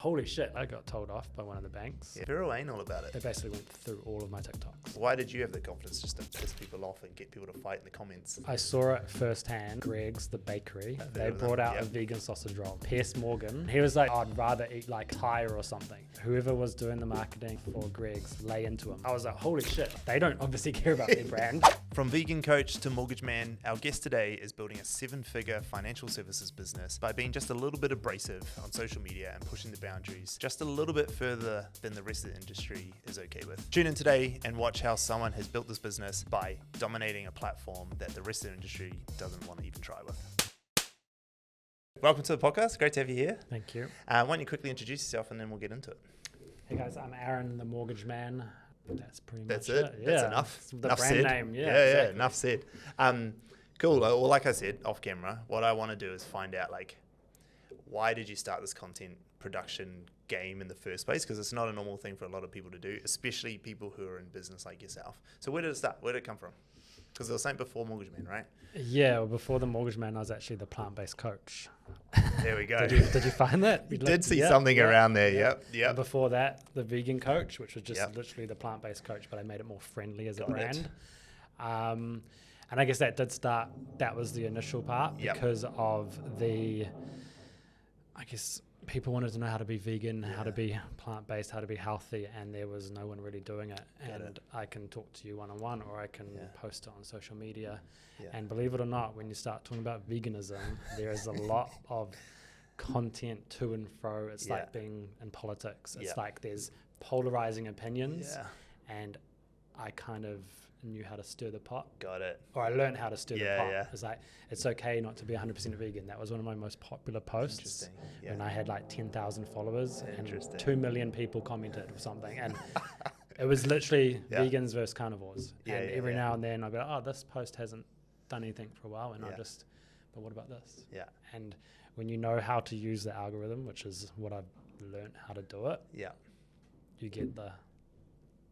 Holy shit, I got told off by one of the banks. Yeah, they're all anal about They it. basically went through all of my TikToks. Why did you have the confidence just to piss people off and get people to fight in the comments? I saw it firsthand. Greg's, the bakery, they brought out a vegan sausage roll. Piers Morgan, he was like, I'd rather eat like Thai or something. Whoever was doing the marketing for Greg's, lay into him. I was like, holy shit, they don't obviously care about their brand. From vegan coach to mortgage man, our guest today is building a 7-figure financial services business by being just a little bit abrasive on social media and pushing the boundaries just a little bit further than the rest of the industry is okay with. Tune in today and watch how someone has built this business by dominating a platform that the rest of the industry doesn't want to even try with. Welcome to the podcast. Great to have you here. Thank you. Why don't you quickly introduce yourself and then we'll get into it. Hey guys, I'm Aaron, the mortgage man. That's pretty much That's it. Yeah. That's enough. The enough brand said. name. Yeah, Yeah, exactly. enough said. Cool. Well, like I said, off camera, what I want to do is find out, like, why did you start this content production game in the first place? Because it's not a normal thing for a lot of people to do, especially people who are in business like yourself. So where did it start? Where did it come from? Because they were saying before Mortgage Man, right? Yeah, well, before the mortgage man, I was actually the plant-based coach. There we go. Did you find that? We did see something around there. Yep. And before that, the vegan coach, which was just literally the plant-based coach, but I made it more friendly as a brand. And I guess that did start, that was the initial part because of I guess people wanted to know how to be vegan, how to be plant-based, how to be healthy, and there was no one really doing it. I can talk to you one-on-one, or I can post it on social media. And believe it or not, when you start talking about veganism, there is a lot of content to and fro. It's like being in politics. It's like there's polarizing opinions, and I kind of knew how to stir the pot. Got it. Or I learned how to stir the pot. Yeah. It's like, it's okay not to be 100% vegan. That was one of my most popular posts. And I had like 10,000 followers and 2 million people commented or something. And it was literally vegans versus carnivores. And every now and then I'd be like, oh, this post hasn't done anything for a while. And but what about this? Yeah. And when you know how to use the algorithm, which is what I've learned how to do it, you get the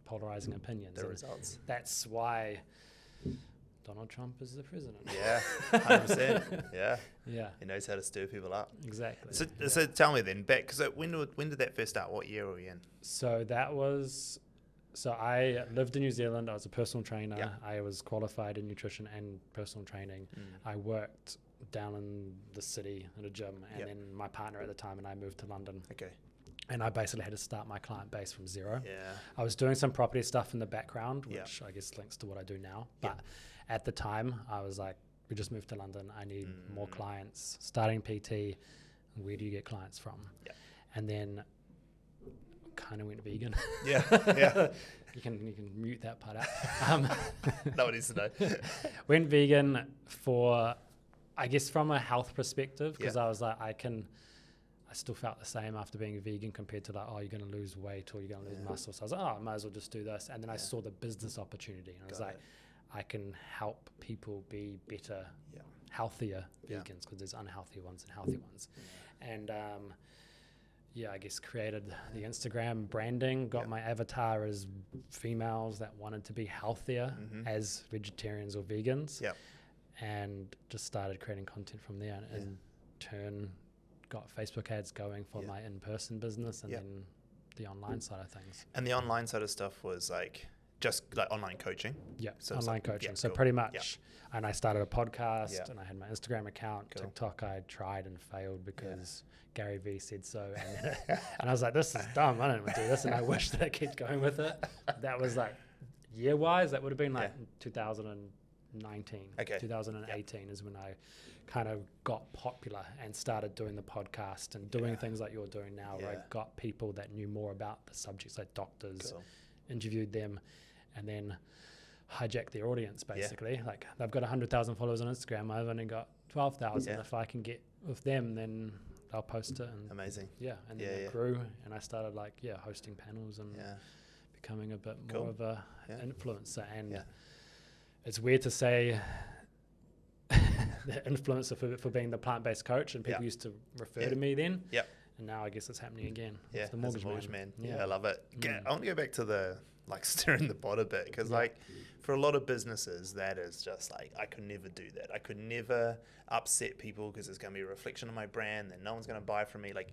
polarizing opinions. The results. That's why Donald Trump is the president. Yeah, 100%. Yeah. He knows how to stir people up. Exactly. So tell me then, back, because when did that first start? What year were we in? So I lived in New Zealand. I was a personal trainer. I was qualified in nutrition and personal training. I worked down in the city at a gym, and then my partner at the time and I moved to London. Okay. And I basically had to start my client base from zero. Yeah. I was doing some property stuff in the background, which I guess links to what I do now. But at the time, I was like, we just moved to London. I need more clients. Starting PT, where do you get clients from? Yeah. And then kind of went vegan. Yeah. You can mute that part out. Nobody needs to know. Went vegan for, I guess, from a health perspective, because I was like, I still felt the same after being a vegan compared to like, oh, you're going to lose weight or you're going to lose muscle. So I was like, oh, I might as well just do this. And then I saw the business opportunity and I was like, I can help people be better, healthier vegans, because there's unhealthy ones and healthy ones. And I guess created the Instagram branding, got my avatar as females that wanted to be healthier as vegetarians or vegans. And just started creating content from there and in turn got Facebook ads going for my in-person business and then the online side of things. And the online side of stuff was like just like online coaching? Yeah, so online coaching. So pretty much, and I started a podcast and I had my Instagram account. TikTok I tried and failed because Gary Vee said so. And I was like, this is dumb. I don't want to do this. And I wish that I kept going with it. That was like year-wise, that would have been like 2019. 2018 is when I kind of got popular and started doing the podcast and doing things like you're doing now, where I got people that knew more about the subjects, like doctors, interviewed them, and then hijacked their audience basically. Like they've got 100,000 followers on Instagram. I've only got 12,000. If I can get with them, then I'll post it. And amazing. And then it grew, and I started like hosting panels and becoming a bit more of a influencer. And it's weird to say the influencer for being the plant-based coach, and people used to refer to me then. And now I guess it's happening again. Yeah, the mortgage man. I love it. I want to go back to the like stirring the pot a bit, because like for a lot of businesses, that is just like, I could never do that. I could never upset people because it's going to be a reflection of my brand and no one's going to buy from me. Like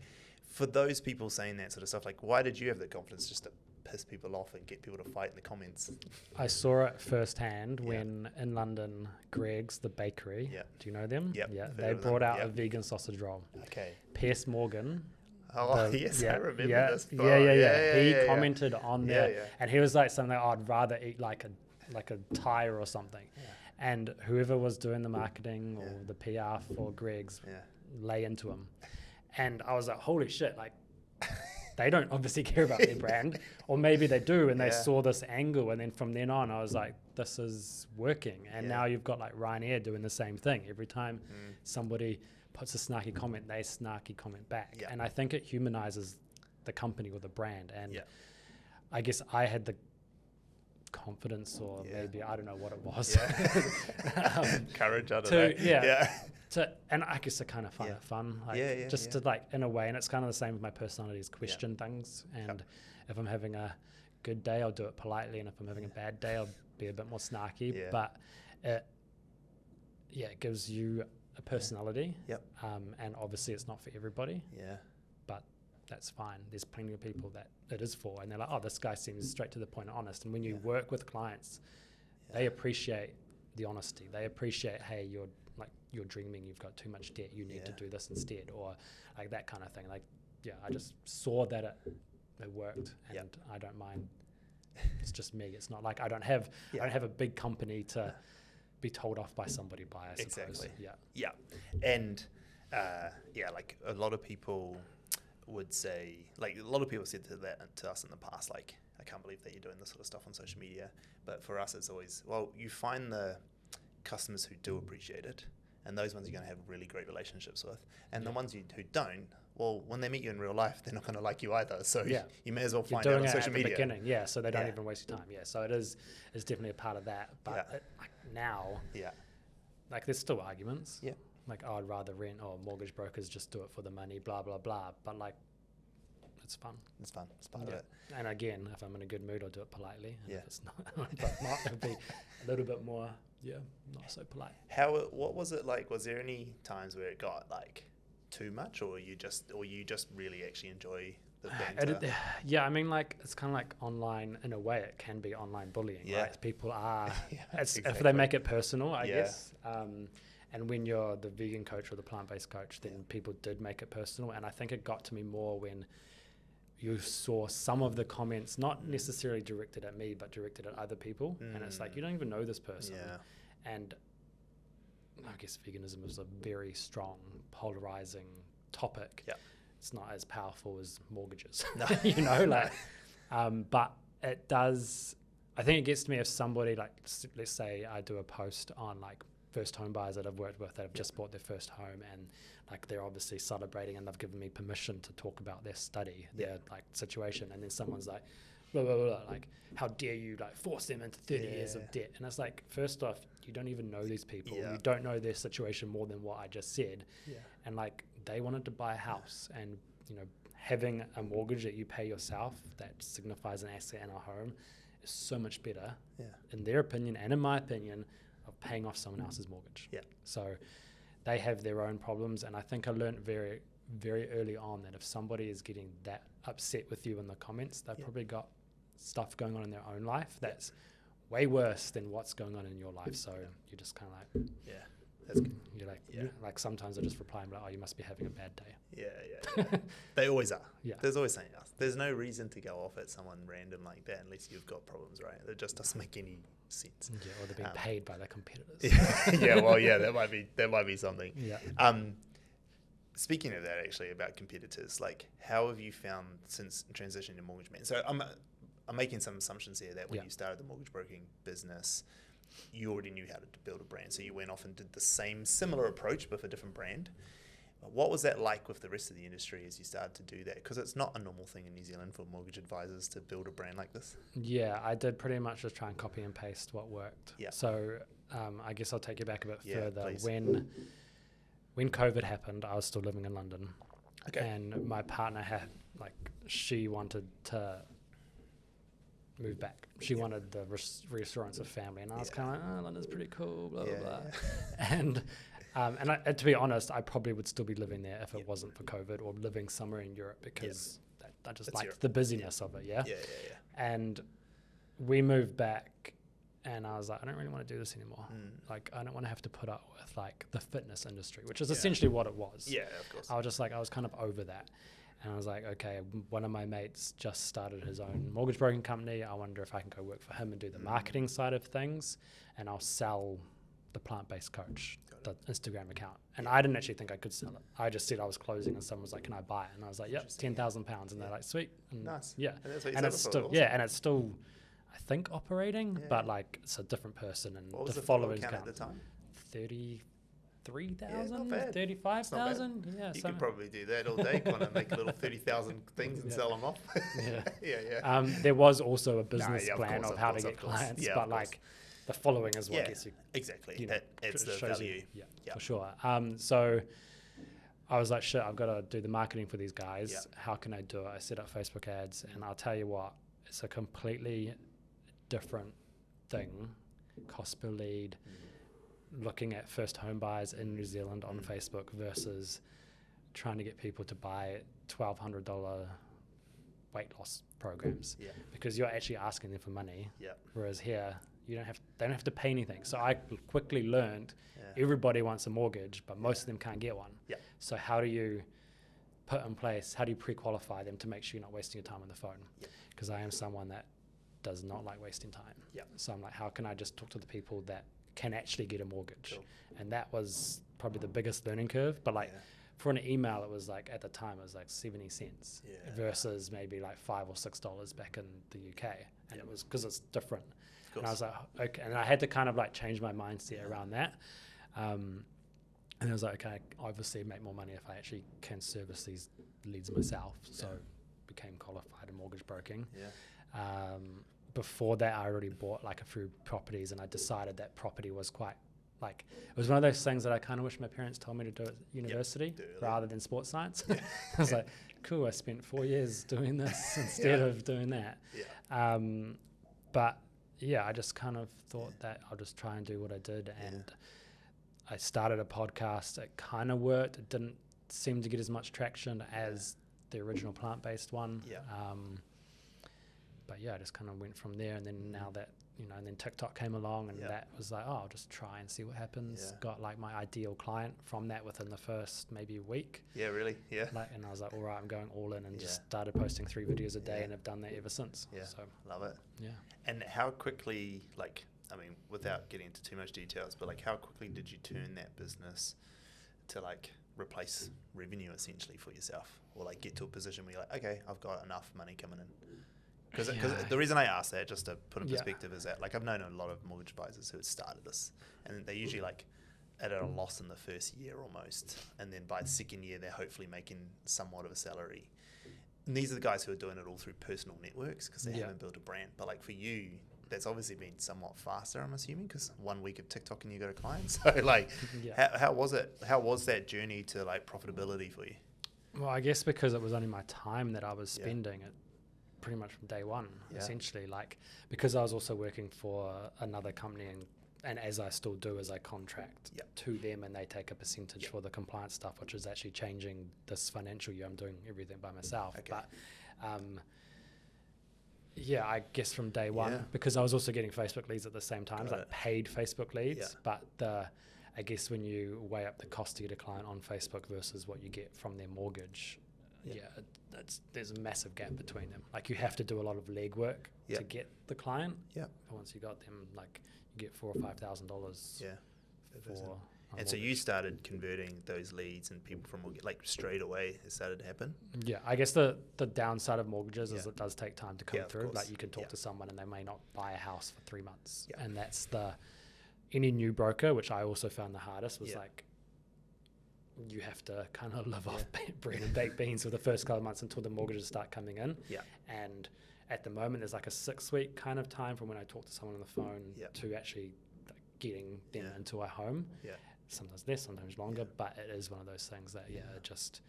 For those people saying that sort of stuff, like, why did you have the confidence just to piss people off and get people to fight in the comments? I saw it firsthand when in London, Greg's, the bakery. Yeah. Do you know them? Yep. Yeah. Heard They of them. brought out Yep. a vegan sausage roll. Okay. Piers Morgan. Oh, yes, I remember this. He commented on Yeah, there, yeah. and he was like something, oh, I'd rather eat like a tire or something. Yeah. And whoever was doing the marketing or the PR for Greg's lay into him. And I was like, holy shit, like, they don't obviously care about their brand, or maybe they do, and they saw this angle, and then from then on, I was like, this is working. And now you've got like Ryanair doing the same thing. Every time somebody puts a snarky comment, they snarky comment back. And I think it humanizes the company or the brand. And I guess I had the confidence, or maybe I don't know what it was. Courage, I don't know. And I guess I kind of find it fun, like to like in a way, and it's kind of the same with my personality, is question things. And if I'm having a good day, I'll do it politely, and if I'm having a bad day, I'll be a bit more snarky. But it gives you a personality. And obviously it's not for everybody. But that's fine. There's plenty of people that it is for, and they're like, oh, this guy seems straight to the point and honest. And when you work with clients, they appreciate the honesty. They appreciate, hey, you're dreaming, you've got too much debt, you need to do this instead, or like that kind of thing. Like, I just saw that it worked, and I don't mind. It's just me. It's not like I don't have a big company to be told off by somebody by, I suppose. And like a lot of people would say, like a lot of people said to us in the past, like, I can't believe that you're doing this sort of stuff on social media. But for us, it's always, well, you find the customers who do appreciate it, and those ones you're going to have really great relationships with. And the ones who don't, well, when they meet you in real life, they're not going to like you either. So you may as well find out on social media. You're doing it at the beginning, so they don't even waste your time. So it is definitely a part of that. But now, like, there's still arguments. Like, oh, I'd rather rent, or mortgage brokers just do it for the money, blah, blah, blah. But like, it's fun. It's fun. It's part of it. And again, if I'm in a good mood, I'll do it politely. And if it's not, it'll be a little bit more, not so polite. What was it like? Was there any times where it got like too much, or you just really actually enjoy the banter? I mean, like, it's kind of like online in a way. It can be online bullying, right? People are, if they make it personal, I guess. And when you're the vegan coach or the plant-based coach, then people did make it personal. And I think it got to me more when you saw some of the comments, not necessarily directed at me, but directed at other people. And it's like, you don't even know this person. And I guess veganism is a very strong, polarizing topic. It's not as powerful as mortgages, but it does, I think it gets to me if somebody, like, let's say I do a post on like first home buyers that I've worked with that have just bought their first home, and like they're obviously celebrating and they've given me permission to talk about their study, their like situation, and then someone's like, blah, blah, blah, like, how dare you like force them into 30 years of debt? And it's like, first off, you don't even know these people. You don't know their situation more than what I just said. And like, they wanted to buy a house, and having a mortgage that you pay yourself that signifies an asset in a home is so much better in their opinion and in my opinion of paying off someone else's mortgage. So they have their own problems, and I think I learned very, very early on that if somebody is getting that upset with you in the comments, they've probably got stuff going on in their own life that's way worse than what's going on in your life. So you're just kind of like, that's good. You're like, like sometimes I just reply and be like, oh, you must be having a bad day. They always are. There's always something else. There's no reason to go off at someone random like that unless you've got problems, right? It just doesn't make any sense. Or they're being paid by their competitors. That might be something. Speaking of that, actually, about competitors, like, how have you found since transitioning to Mortgage Man? So I'm making some assumptions here that when you started the mortgage broking business, you already knew how to build a brand. So you went off and did the similar approach, but for a different brand. But what was that like with the rest of the industry as you started to do that? Because it's not a normal thing in New Zealand for mortgage advisors to build a brand like this. I did pretty much just try and copy and paste what worked. So I guess I'll take you back a bit further. Please. When COVID happened, I was still living in London. And my partner she wanted to move back. She wanted the reassurance of family, and I was kind of like, oh, London's pretty cool, blah, blah, blah. And And to be honest, I probably would still be living there if it wasn't for COVID, or living somewhere in Europe, because I just liked the busyness of it. Yeah. And we moved back, and I was like, I don't really want to do this anymore. Like, I don't want to have to put up with like the fitness industry, which is essentially what it was. Yeah, of course. I was just like, I was kind of over that. And I was like, okay, one of my mates just started his own mortgage broking company. I wonder if I can go work for him and do the marketing side of things, and I'll sell the plant-based coach, the Instagram account. And I didn't actually think I could sell it. I just said I was closing, and someone was like, can I buy it? And I was like, yep, £10,000. And they're like, sweet. And nice. Yeah. And it's still, awesome. and it's still, I think, operating, but like it's a different person, and What was the following followers count at the time? 33,000, bad. 35,000. Yeah, You could probably do that all day, kind of make little 30,000 things and sell them off. There was also a business of plan course, of of how course, to of get course. clients, Yeah, but of course. like the following is what gets you. Exactly. You know, It's the shows value. for sure. So I was like, shit, I've got to do the marketing for these guys. Yeah. How can I do it? I set up Facebook ads, and I'll tell you what, it's a completely different thing, cost per lead, looking at first home buyers in New Zealand on Facebook versus trying to get people to buy $1,200 weight loss programs, because you're actually asking them for money. Whereas here, they don't have to pay anything. So I quickly learned everybody wants a mortgage, but most of them can't get one. So how do you put in place, how do you pre-qualify them to make sure you're not wasting your time on the phone? Because I am someone that does not like wasting time. So I'm like, how can I just talk to the people that can actually get a mortgage? Cool. And that was probably the biggest learning curve. But like for an email, it was like, at the time, it was like 70 cents versus maybe like $5 or $6 back in the UK. And it was because it's different. And I was like, okay. And I had to kind of like change my mindset around that. And I was like, okay, I obviously make more money if I actually can service these leads myself. So became qualified in mortgage broking. Before that, I already bought like a few properties, and I decided that property was quite like, it was one of those things that I kind of wish my parents told me to do at university rather than sports science. I was like, cool, I spent 4 years doing this instead of doing that. But yeah, I just kind of thought that I'll just try and do what I did. And I started a podcast. It kind of worked. It didn't seem to get as much traction as the original plant-based one. But yeah, I just kind of went from there. And then now that, and then TikTok came along, and that was like, oh, I'll just try and see what happens. Got like my ideal client from that within the first maybe week. Really? Like, and I was like, all right, I'm going all in, and just started posting 3 videos a day, and have done that ever since. So love it. Yeah. And how quickly, like, I mean, without getting into too much details, but like, how quickly did you turn that business to like replace revenue essentially for yourself, or like get to a position where you're like, okay, I've got enough money coming in? Because the reason I ask that, just to put in perspective, is that like I've known a lot of mortgage advisors who have started this, and they usually like at a loss in the first year almost, and then by the second year they're hopefully making somewhat of a salary. And these are the guys who are doing it all through personal networks because they haven't built a brand. But like for you, that's obviously been somewhat faster, I'm assuming, because 1 week of TikTok and you got a client. So like, how was it? How was that journey to like profitability for you? Well, I guess because it was only my time that I was spending it. Pretty much from day one, essentially, like, because I was also working for another company, and as I still do, as I contract to them, and they take a percentage for the compliance stuff, which is actually changing this financial year. I'm doing everything by myself. But I guess from day one, because I was also getting Facebook leads at the same time, like paid Facebook leads. But I guess when you weigh up the cost to get a client on Facebook versus what you get from their mortgage, there's a massive gap between them. Like, you have to do a lot of legwork to get the client. But once you got them, like, you get $4,000 or $5,000. For and so you started converting those leads and people from mortgage, like straight away it started to happen? Yeah, I guess the downside of mortgages is it does take time to come through. Like, you can talk to someone and they may not buy a house for 3 months. And that's any new broker, which I also found the hardest, was like, you have to kind of live off bread and baked beans for the first couple of months until the mortgages start coming in. And at the moment, there's like a 6-week kind of time from when I talk to someone on the phone to actually getting them into a home. Sometimes less, sometimes longer, but it is one of those things that, it just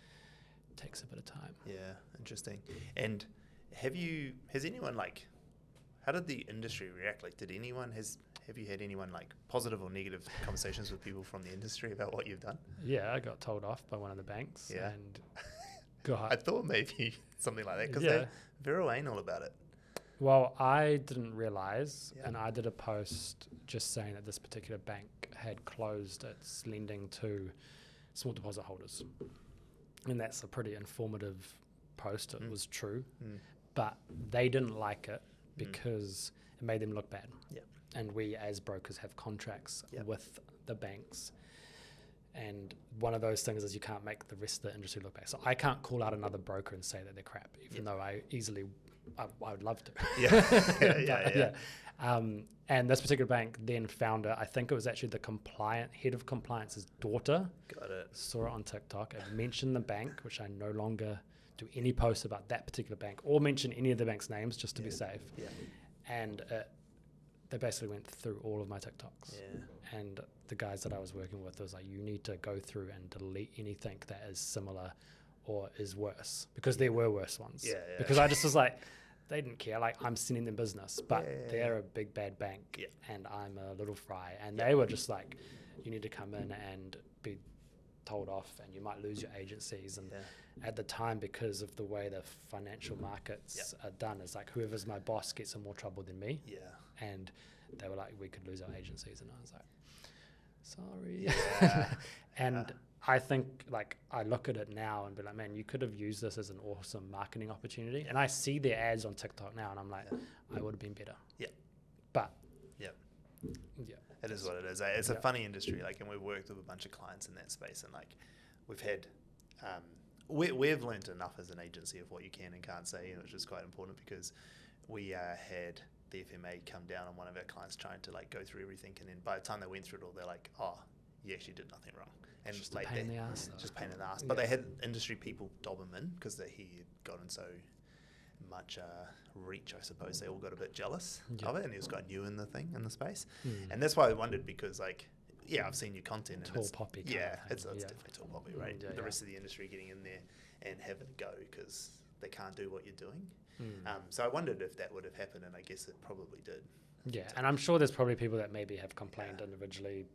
takes a bit of time. Interesting. And has anyone, like, how did the industry react? Like, has have you had anyone like positive or negative conversations with people from the industry about what you've done? Yeah, I got told off by one of the banks. Yeah. And God. I thought maybe something like that because Yeah. they're very anal about it. Well, I didn't realize, Yeah. and I did a post just saying that this particular bank had closed its lending to small deposit holders. And that's a pretty informative post. It was true. But they didn't like it because it made them look bad. Yeah. And we as brokers have contracts Yep. with the banks. And one of those things is you can't make the rest of the industry look bad. So I can't call out another broker and say that they're crap, even though I would love to. Yeah. And this particular bank then found it. I think it was actually the head of compliance's daughter. Got it. Saw it on TikTok. It mentioned the bank, which I no longer do any posts about that particular bank or mention any of the bank's names just to be safe. Yeah. And they basically went through all of my TikToks. Yeah. And the guys that I was working with was like, you need to go through and delete anything that is similar or is worse, because there were worse ones. Yeah. Because I just was like, they didn't care. Like, I'm sending them business, but they're a big bad bank and I'm a little fry. And they were just like, you need to come in and be told off and you might lose your agencies. And at the time, because of the way the financial markets are done, it's like whoever's my boss gets in more trouble than me. Yeah. And they were like, we could lose our agencies. And I was like, sorry. Yeah. And I think, like, I look at it now and be like, man, you could have used this as an awesome marketing opportunity. And I see their ads on TikTok now and I'm like, I would have been better. Yeah. But Yeah. It is what it is. It's a Yeah. funny industry, like, and we've worked with a bunch of clients in that space, and like, we've had, we've learned enough as an agency of what you can and can't say, which is quite important, because we had the FMA come down on one of our clients trying to like go through everything, and then by the time they went through it all, they're like, oh, you actually did nothing wrong. And just like a pain in the ass. just pain in the ass. But they had industry people dob him in because he had gotten so much reach, I suppose. They all got a bit jealous of it, and he was quite new in the space. And that's why I wondered, because like, yeah, I've seen your content. And Tall poppy. it's definitely tall poppy, right? The rest of the industry getting in there and having a go because they can't do what you're doing. So I wondered if that would have happened, and I guess it probably did. Yeah, and I'm sure there's probably people that maybe have complained individually.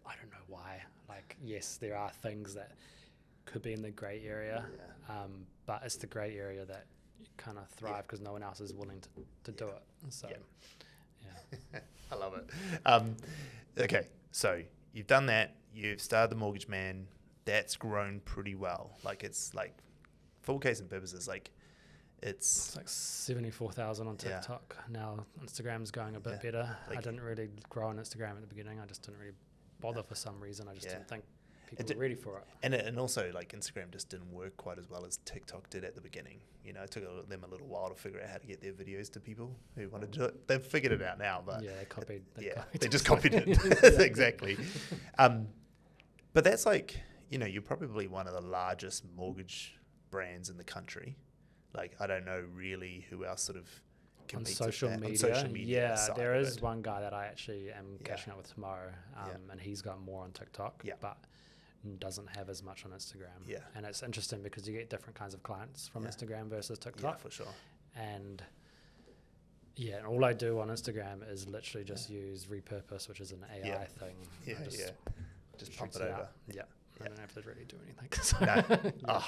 I don't know why. Like, yes, there are things that could be in the grey area, but it's the grey area that you kind of thrive because no one else is willing to do it. So, I love it. Okay, so you've done that. You've started the Mortgage Man. That's grown pretty well. Like, it's like, full case and purposes, like, it's like 74,000 on TikTok. Now Instagram's going a bit better. Like, I didn't really grow on Instagram at the beginning. I just didn't really bother for some reason. I just didn't think people were ready for it. And also, like, Instagram just didn't work quite as well as TikTok did at the beginning. You know, it took them a little while to figure out how to get their videos to people who wanted to do it. They've figured it out now, but they copied. They just copied it. Exactly. But that's like, you know, you're probably one of the largest mortgage brands in the country. Like, I don't know really who else sort of competes on social media. Yeah, there is one guy that I actually am catching up with tomorrow, and he's got more on TikTok, but doesn't have as much on Instagram. Yeah, and it's interesting because you get different kinds of clients from Instagram versus TikTok. Yeah, for sure. And and all I do on Instagram is literally just use Repurpose, which is an AI thing. Just pump it over. I don't have to really do anything. No.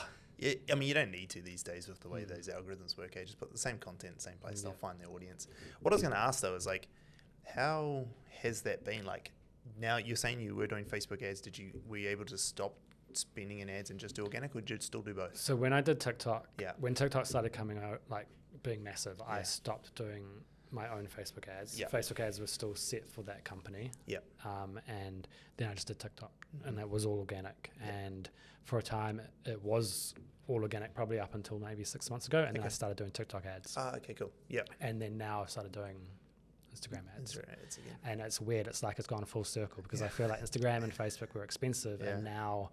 I mean, you don't need to these days with the way those algorithms work. Just put the same content in the same place, they'll find their audience. What I was going to ask, though, is like, how has that been? Like, now you're saying you were doing Facebook ads. Were you able to stop spending in ads and just do organic, or did you still do both? So when I did TikTok, when TikTok started coming out, like being massive, I stopped doing my own Facebook ads. Facebook ads were still set for that company. And then I just did TikTok, and that was all organic. And for a time, it was all organic, probably up until maybe 6 months ago, and then I started doing TikTok ads. Okay, cool. Yeah. And then now I've started doing Instagram ads. Instagram ads again. And it's weird. It's like it's gone full circle because I feel like Instagram and Facebook were expensive, and now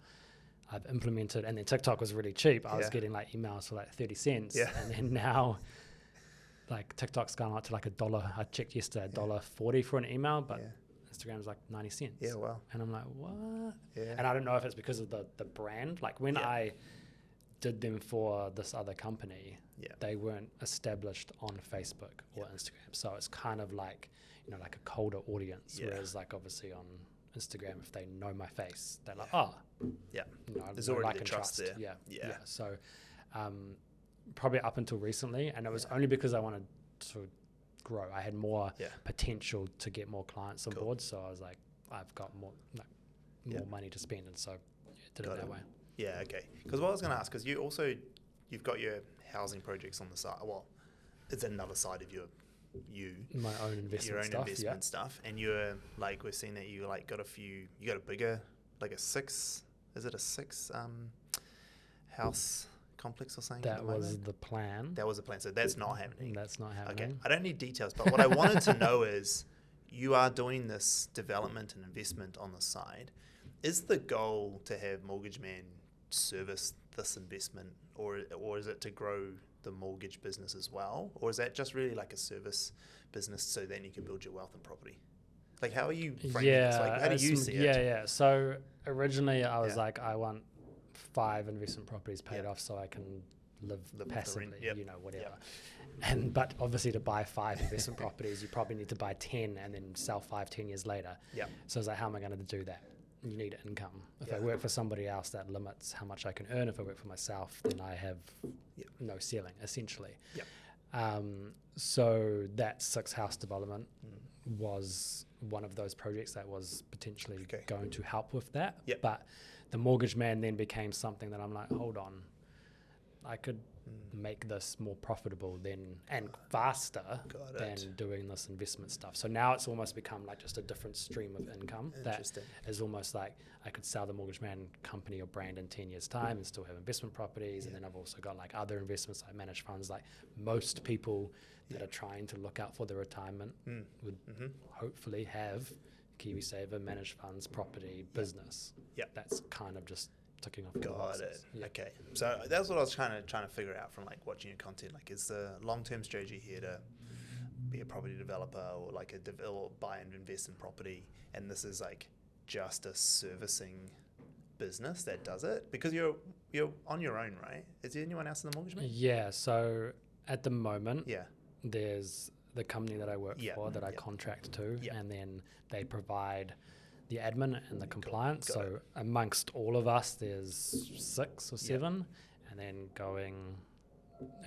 I've implemented. And then TikTok was really cheap. I was getting like emails for like 30 cents, and then now, like, TikTok's gone up to like $1. I checked yesterday, $1.40 for an email, but Instagram's like 90 cents. Yeah, wow. And I'm like, what? Yeah. And I don't know if it's because of the brand. Like, when I did them for this other company, Yeah. they weren't established on Facebook or Instagram. So it's kind of like, like a colder audience. Yeah. Whereas like obviously on Instagram, if they know my face, they're like, Yeah. There's know, already like the and trust there. Yeah. So probably up until recently, and it was only because I wanted to grow. I had more potential to get more clients on board. So I was like, I've got more money to spend, and so did it that way. Yeah, okay. Because what I was going to ask, because you've got your housing projects on the side. Well, it's another side of my own investment stuff, and you're like, we've seen that you like got a bigger, like a 6 house complex or something. That was the plan. So that's not happening. That's not happening. Okay, I don't need details, but what I wanted to know is, you are doing this development and investment on the side. Is the goal to have Mortgage Man service this investment, or is it to grow the mortgage business as well? Or is that just really like a service business so then you can build your wealth and property? Like, how are you framing this? Like, how do you see it? Yeah. So originally I was like, I want 5 investment properties paid off so I can live passively, whatever. But obviously to buy 5 investment properties, you probably need to buy 10 and then sell 5 10 years later. So I was like, how am I going to do that? You need income. If I work for somebody else, that limits how much I can earn. If I work for myself, then I have no ceiling, essentially. So that 6 house development was one of those projects that was potentially going to help with that. But the Mortgage Man then became something that I'm like, hold on, I could make this more profitable and faster than doing this investment stuff. So now it's almost become like just a different stream of income that is almost like I could sell the Mortgage Man company or brand in 10 years time and still have investment properties. And then I've also got like other investments like managed funds, like most people that are trying to look out for their retirement would hopefully have KiwiSaver, managed funds, property, business. That's kind of just ticking off. Got it. Okay. So that's what I was trying to figure out from like watching your content. Like, is the long-term strategy here to be a property developer or like or buy and invest in property, and this is like just a servicing business that does it? Because you're on your own, right? Is there anyone else in the Mortgage Man? Yeah. So at the moment, there's the company that I work for that I contract to, and then they provide the admin and the compliance. So amongst all of us, there's 6 or 7, and then going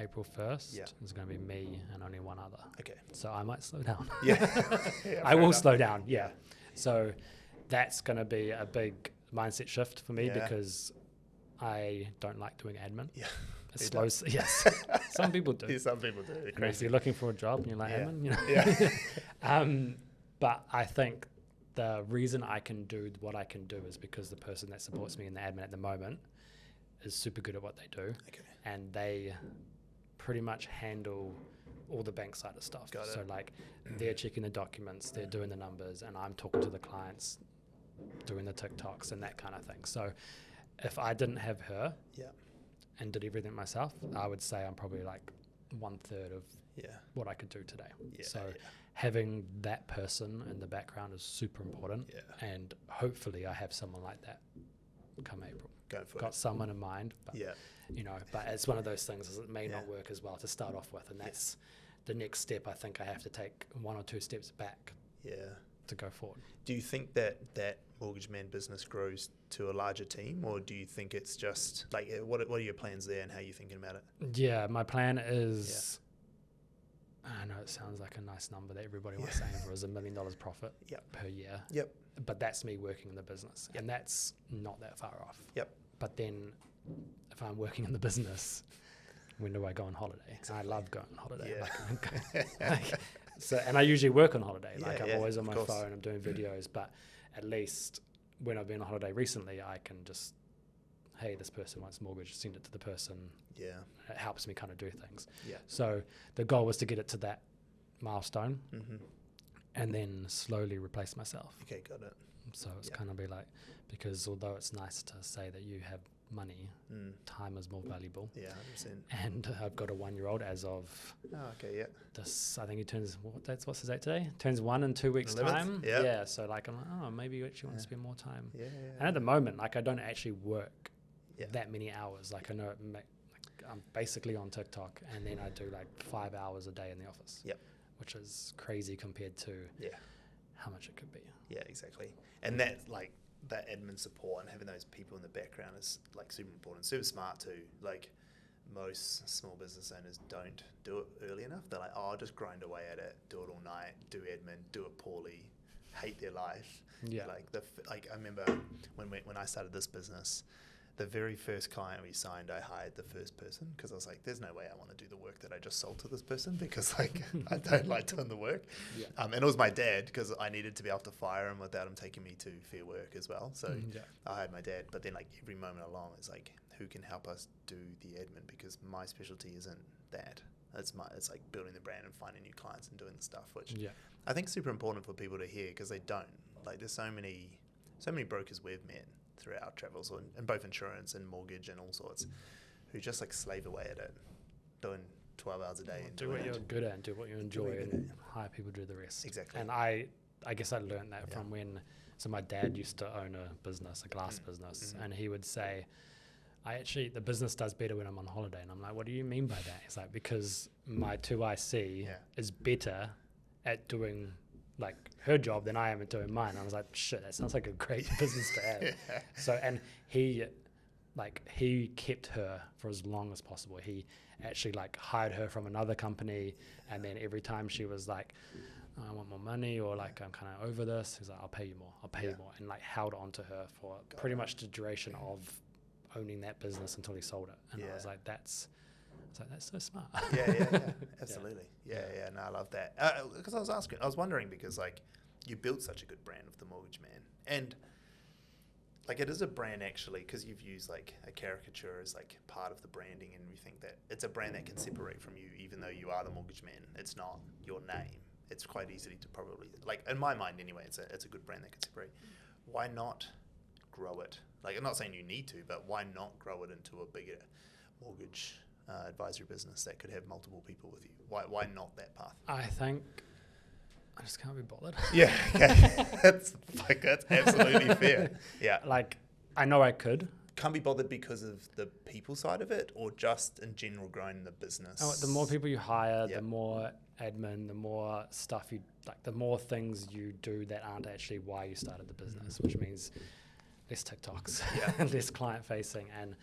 April 1st, there's going to be me and only one other. Okay. So I might slow down. I will slow down. Yeah. So that's going to be a big mindset shift for me because I don't like doing admin. It slows. Yes. Some people do. Some people do. If you're looking for a job and you're like admin, but I think the reason I can do what I can do is because the person that supports me in the admin at the moment is super good at what they do. And they pretty much handle all the bank side of stuff. So like they're checking the documents, they're doing the numbers, and I'm talking to the clients, doing the TikToks and that kind of thing. So if I didn't have her and did everything myself, I would say I'm probably like 1/3 of what I could do today. Having that person in the background is super important, and hopefully I have someone like that come April. Got someone in mind, but but it's one of those things is it may not work as well to start off with, and that's the next step. I think I have to take 1 or 2 steps back to go forward. Do you think that Mortgage Man business grows to a larger team, or do you think it's just like what are your plans there and how are you thinking about it? Yeah, my plan is I know it sounds like a nice number that everybody wants to aim for is $1 million profit per year. But that's me working in the business, and that's not that far off. But then if I'm working in the business, when do I go on holiday? I love going on holiday. And I usually work on holiday. I'm always on my phone, I'm doing videos, but at least when I've been on holiday recently, I can just, hey, this person wants mortgage, send it to the person. It helps me kind of do things. So the goal was to get it to that milestone and then slowly replace myself. Okay, got it. So it's kind of be like, because although it's nice to say that you have money, time is more valuable. 100%. And I've got a 1-year-old as of this, I think he turns, what's his date today? Turns 1 in 2 weeks' 11th? time. So like I'm like, maybe you actually want to spend more time. And at the moment, like I don't actually work that many hours. Like I know I'm basically on TikTok, and then I do like 5 hours a day in the office. Yep. Which is crazy compared to how much it could be. Yeah, exactly. And that like that admin support and having those people in the background is like super important. Super smart too. Like most small business owners don't do it early enough. They're like, oh, I'll just grind away at it, do it all night, do admin, do it poorly, hate their life. Yeah. Like I remember when I started this business, the very first client we signed, I hired the first person because I was like, there's no way I want to do the work that I just sold to this person because like I don't like doing the work. Yeah. And it was my dad because I needed to be able to fire him without him taking me to Fair Work as well. So I hired my dad. But then like every moment along, it's like, who can help us do the admin? Because my specialty isn't that. It's like building the brand and finding new clients and doing the stuff, which I think is super important for people to hear because they don't. Like there's so many brokers we've met throughout our travels, in both insurance and mortgage and all sorts, who just like slave away at it, doing 12 hours a day. And do what you're good at and do what you enjoy and hire people to do the rest. Exactly. And I guess I learned that from so my dad used to own a business, a glass business, and he would say, the business does better when I'm on holiday. And I'm like, what do you mean by that? He's like, because my 2IC is better at doing like her job than I am at doing mine. And I was like, shit, that sounds like a great business to have. So, and he kept her for as long as possible. He actually like hired her from another company. And then every time she was like, I want more money, or like, I'm kind of over this, he's like, I'll pay you more. And like held on to her for pretty much the duration of owning that business until he sold it. And I was like, that's so smart. Absolutely. No, I love that. Because I was wondering because like you built such a good brand of the Mortgage Man, and like it is a brand actually because you've used like a caricature as like part of the branding, and we think that it's a brand that can separate from you, even though you are the Mortgage Man. It's not your name. It's quite easy to probably, like in my mind anyway, it's a good brand that can separate. Why not grow it? Like I'm not saying you need to, but why not grow it into a bigger mortgage advisory business that could have multiple people with you? Why not that path? I think I just can't be bothered. Yeah, okay. that's absolutely fair. Yeah. Like I know I could. Can't be bothered because of the people side of it, or just in general growing the business? Oh, the more people you hire, the more admin, the more stuff the more things you do that aren't actually why you started the business, which means less TikToks, less client facing, and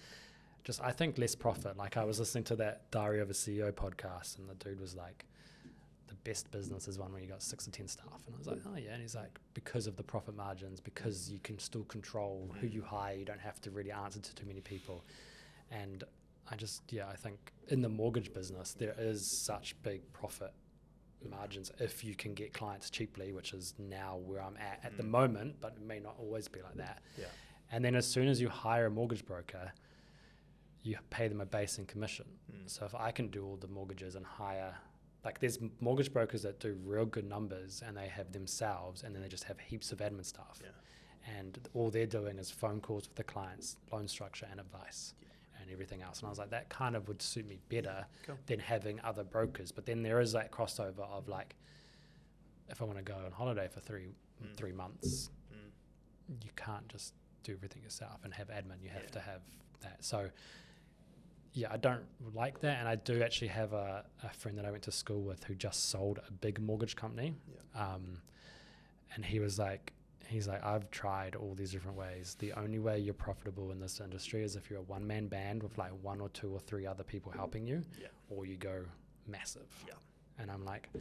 just I think less profit. Like I was listening to that Diary of a CEO podcast, and the dude was like, the best business is one where you got 6 to 10 staff. And I was like, oh yeah. And he's like, because of the profit margins, because you can still control who you hire, you don't have to really answer to too many people. And I think in the mortgage business, there is such big profit margins if you can get clients cheaply, which is now where I'm at the moment, but it may not always be like that. Yeah. And then as soon as you hire a mortgage broker, you pay them a base and commission. So if I can do all the mortgages and hire, like there's mortgage brokers that do real good numbers and they have themselves, and then they just have heaps of admin staff. Yeah. And all they're doing is phone calls with the clients, loan structure and advice and everything else. And I was like, that kind of would suit me better than having other brokers. But then there is that crossover of like, if I want to go on holiday for three months, you can't just do everything yourself and have admin. You have to have that. So yeah, I don't like that. And I do actually have a friend that I went to school with who just sold a big mortgage company. And he's like, I've tried all these different ways. The only way you're profitable in this industry is if you're a one-man band with like 1 or 2 or 3 other people helping you, or you go massive. Yeah. And I'm like, I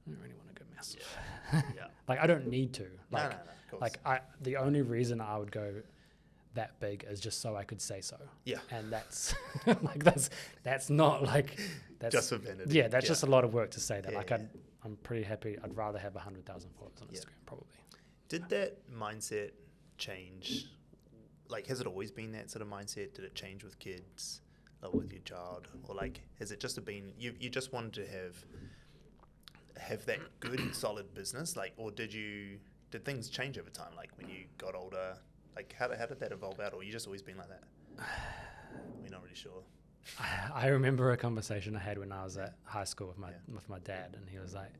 don't really want to go massive. Yeah. Like I don't need to. Like, no, of course. Like the only reason I would go that big is just so I could say so. Yeah. And that's like that's not like that's just for vanity. Yeah, that's just a lot of work to say that. Like I'm pretty happy. I'd rather have 100,000 followers on Instagram probably. Did that mindset change? Like, has it always been that sort of mindset? Did it change with kids, or with your child, or like has it just been you just wanted to have that good solid business, like, or did things change over time? Like when you got older, like how did that evolve out, or you just always been like that? We're not really sure. I remember a conversation I had when I was at high school with my dad, and he was like,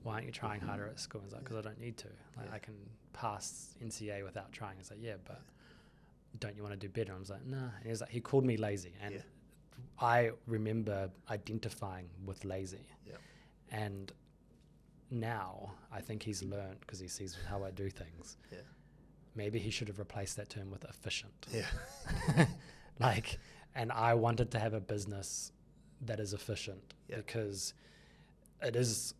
why aren't you trying harder at school? I was like, because I don't need to. Like I can pass NCA without trying. It's like, yeah, but don't you want to do better? And I was like, nah. And he was like, he called me lazy. And I remember identifying with lazy. Yeah. And now I think he's learned, because he sees how I do things. Yeah. Maybe he should have replaced that term with efficient. Yeah. Like, and I wanted to have a business that is efficient, because it is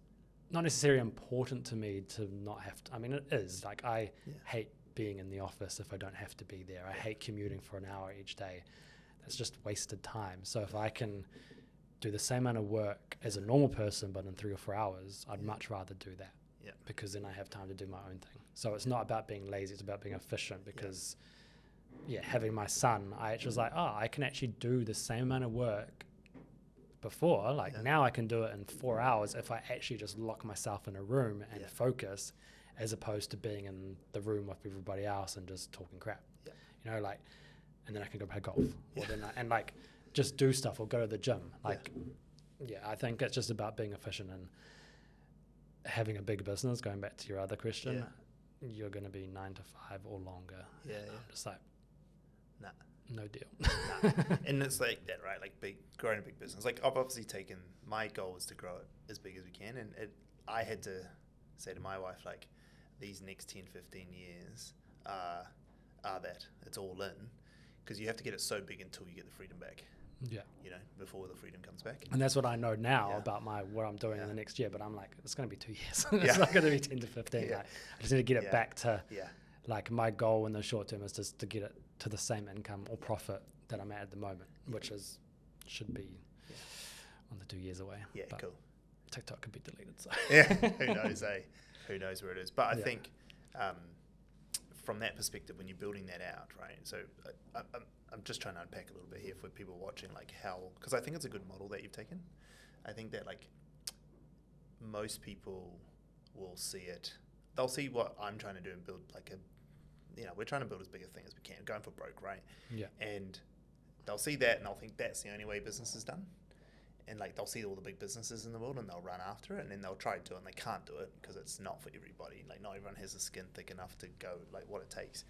not necessarily important to me to not have to. I mean, it is. Like, I hate being in the office if I don't have to be there. I hate commuting for an hour each day. That's just wasted time. So if I can do the same amount of work as a normal person, but in 3 or 4 hours, I'd much rather do that. Yeah. Because then I have time to do my own thing. So it's not about being lazy, it's about being efficient, because having my son, I actually was like, oh, I can actually do the same amount of work before. Like now I can do it in 4 hours if I actually just lock myself in a room and focus, as opposed to being in the room with everybody else and just talking crap. Yeah. You know, like, and then I can go play golf or then and like just do stuff or go to the gym. Like, I think it's just about being efficient and having a big business. Going back to your other question, you're going to be 9 to 5 or longer. Yeah. I'm just like, nah. No deal. Nah. And it's like that, right? Like growing a big business. Like I've obviously taken, my goal is to grow it as big as we can. And I had to say to my wife, like, these next 10, 15 years are that. It's all in. Because you have to get it so big until you get the freedom back. Yeah. You know, before the freedom comes back. And that's what I know now about what I'm doing in the next year. But I'm like, it's going to be 2 years. It's Yeah. not going to be 10 to 15. Yeah. Like, I just need to get it back to, Yeah. like, my goal in the short term is just to get it to the same income or profit that I'm at the moment, which should be 1 to 2 years away. Yeah, but cool. TikTok could be deleted. So. Yeah, who knows, eh? Who knows where it is? But I think from that perspective, when you're building that out, right? So I'm just trying to unpack a little bit here for people watching, like how, because I think it's a good model that you've taken. I think that like most people will see it. They'll see what I'm trying to do and build like we're trying to build as big a thing as we can, going for broke, right? Yeah. And they'll see that and they'll think that's the only way business is done. And like they'll see all the big businesses in the world and they'll run after it, and then they'll try to do it and they can't do it because it's not for everybody. Like not everyone has the skin thick enough to go like what it takes.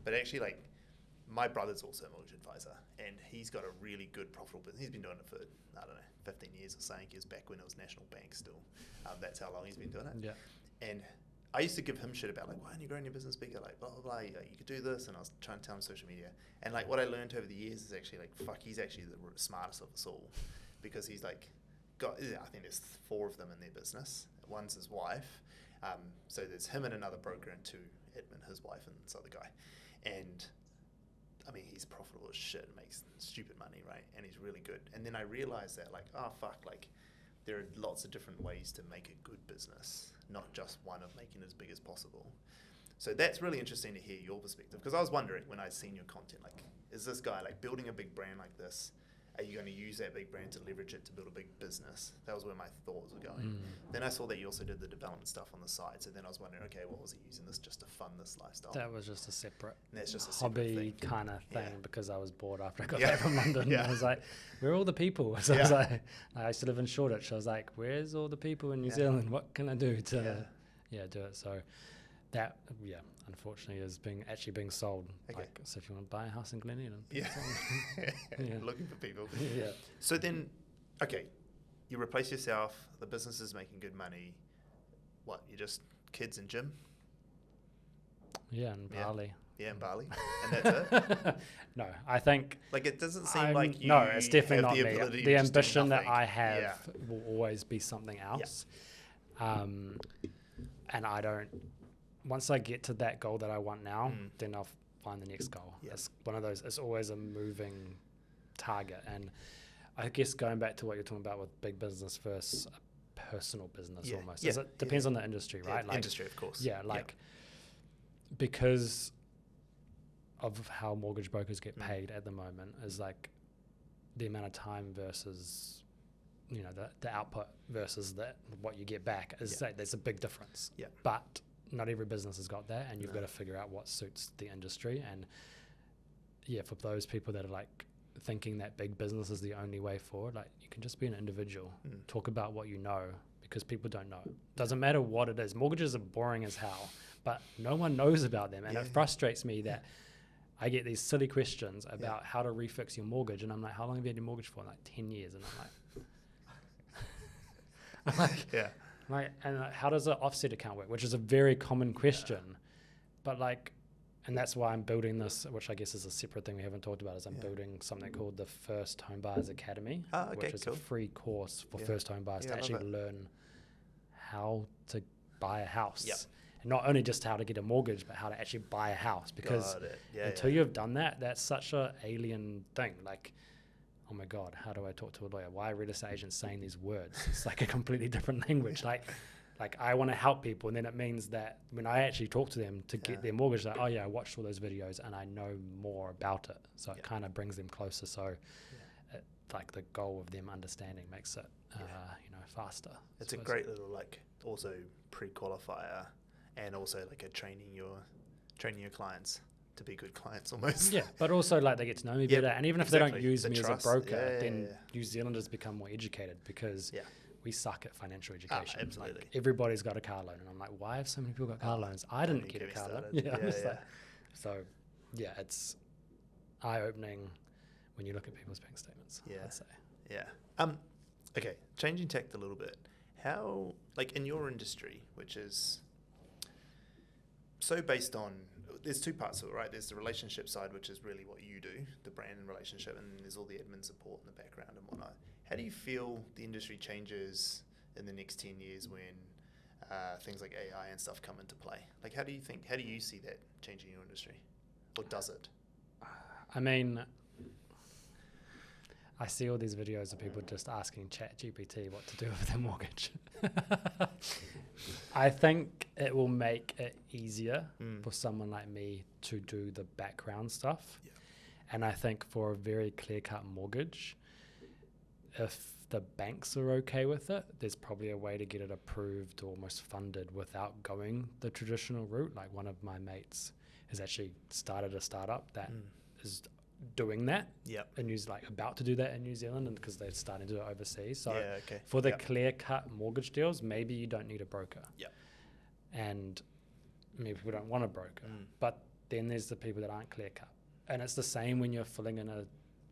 But actually, like my brother's also a mortgage advisor and he's got a really good profitable business. He's been doing it for, I don't know, 15 years or something. He was back when it was National Bank still. That's how long he's been doing it. Yeah. And I used to give him shit about like, why aren't you growing your business bigger? Like blah, blah, blah, you could do this. And I was trying to tell him social media. And like what I learned over the years is actually like, fuck, he's actually the smartest of us all, because he's like, I think there's 4 of them in their business. One's his wife. So there's him and another broker and 2 admin, his wife and this other guy. And I mean, he's profitable as shit, makes stupid money, right? And he's really good. And then I realized that like, oh fuck, like there are lots of different ways to make a good business, not just one of making it as big as possible. So that's really interesting to hear your perspective, because I was wondering when I seen your content, like, is this guy like building a big brand like this? Are you going to use that big brand to leverage it to build a big business? That was where my thoughts were going. Then I saw that you also did the development stuff on the side. So then I was wondering, okay, what was he using this just to fund this lifestyle? That was just a separate hobby kind of thing, because I was bored after I got back from London. I was like, where are all the people? So I was like, I used to live in Shoreditch. I was like, where's all the people in New Zealand? What can I do to do it? So that, unfortunately is actually being sold. Okay. Like, so if you want to buy a house in Glen Eden, looking for people. Yeah. So then, okay, you replace yourself. The business is making good money. What? You just kids and gym? Yeah, in Bali. Yeah, in Bali, and that's it. No, I think like it doesn't seem like you. No, it's definitely have not the me. The ambition that I have Yeah. will always be something else. And I don't. Once I get to that goal that I want now, then I'll find the next goal. Yeah. It's one of those. It's always a moving target, and I guess going back to what you're talking about with big business versus a personal business, almost. Yeah. It depends on the industry, right? Like, industry, of course. Yeah, like because of how mortgage brokers get paid at the moment is like the amount of time versus the output versus what you get back is there's a big difference. Yeah, but not every business has got that, and you've got to figure out what suits the industry. And for those people that are like thinking that big business is the only way forward, like you can just be an individual, talk about what you know, because people don't know. Doesn't matter what it is. Mortgages are boring as hell, but no one knows about them, and it frustrates me that I get these silly questions about how to refix your mortgage, and I'm like, how long have you had your mortgage for? Like 10 years, and I'm like, how does an offset account work? Which is a very common question, but like, and that's why I'm building this, which I guess is a separate thing we haven't talked about, is I'm building something called the First Home Buyers Academy, which is a free course for first home buyers to actually learn how to buy a house. Yep. And not only just how to get a mortgage, but how to actually buy a house. Because until you've done that, that's such an alien thing. Like, oh my God, how do I talk to a lawyer? Why are real estate agents saying these words? It's like a completely different language. Like I want to help people, and then it means that when I actually talk to them to get their mortgage, like, oh yeah, I watched all those videos and I know more about it. So it kind of brings them closer. So it, like the goal of them understanding makes it, faster. It's a great little also pre-qualifier, and also like a training your clients to be good clients almost. Yeah, but also like they get to know me better, and even if they don't use me trust, as a broker, then New Zealanders become more educated because we suck at financial education. Absolutely. Like, everybody's got a car loan, and I'm like, why have so many people got car loans? I didn't get a car loan. It's eye-opening when you look at people's bank statements. I'd say. Yeah. Okay, changing tack a little bit. How, like in your industry, which is so based on, there's two parts to it, right? There's the relationship side, which is really what you do, the brand and relationship, and there's all the admin support in the background and whatnot. How do you feel the industry changes in the next 10 years when things like AI and stuff come into play? Like, how do you see that changing your industry? Or does it? I mean, I see all these videos of people just asking ChatGPT what to do with their mortgage. I think it will make it easier for someone like me to do the background stuff. Yeah. And I think for a very clear-cut mortgage, if the banks are okay with it, there's probably a way to get it approved or almost funded without going the traditional route. Like one of my mates has actually started a startup that is doing that and about to do that in New Zealand, and because they're starting to do it overseas. So for the clear-cut mortgage deals, maybe you don't need a broker. And maybe people don't want a broker. But then there's the people that aren't clear-cut. And it's the same when you're filling in a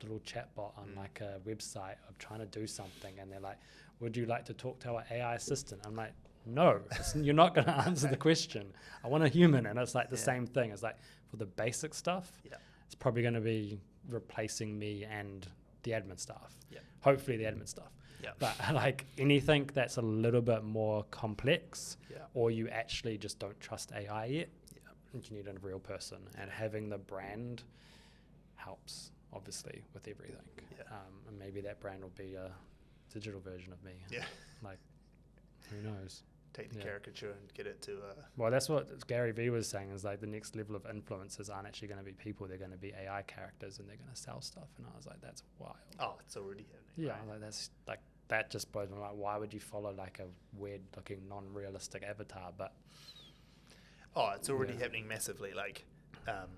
little chatbot on like a website of trying to do something, and they're like, would you like to talk to our AI assistant? I'm like, no, you're not going to answer the question. I want a human. And it's like the same thing. It's like for the basic stuff, it's probably going to be replacing me and the admin staff. Hopefully the admin staff. But like anything that's a little bit more complex, or you actually just don't trust AI yet, you need a real person. And having the brand helps, obviously, with everything. And maybe that brand will be a digital version of me. Like, who knows? Take the caricature and get it to... Well, that's what Gary Vee was saying, is like the next level of influencers aren't actually going to be people, they're going to be AI characters, and they're going to sell stuff. And I was like, that's wild. Oh, it's already happening. Yeah, like that's like, that just blows my mind. Why would you follow like a weird-looking, non-realistic avatar? But it's already happening massively. Like, I mean,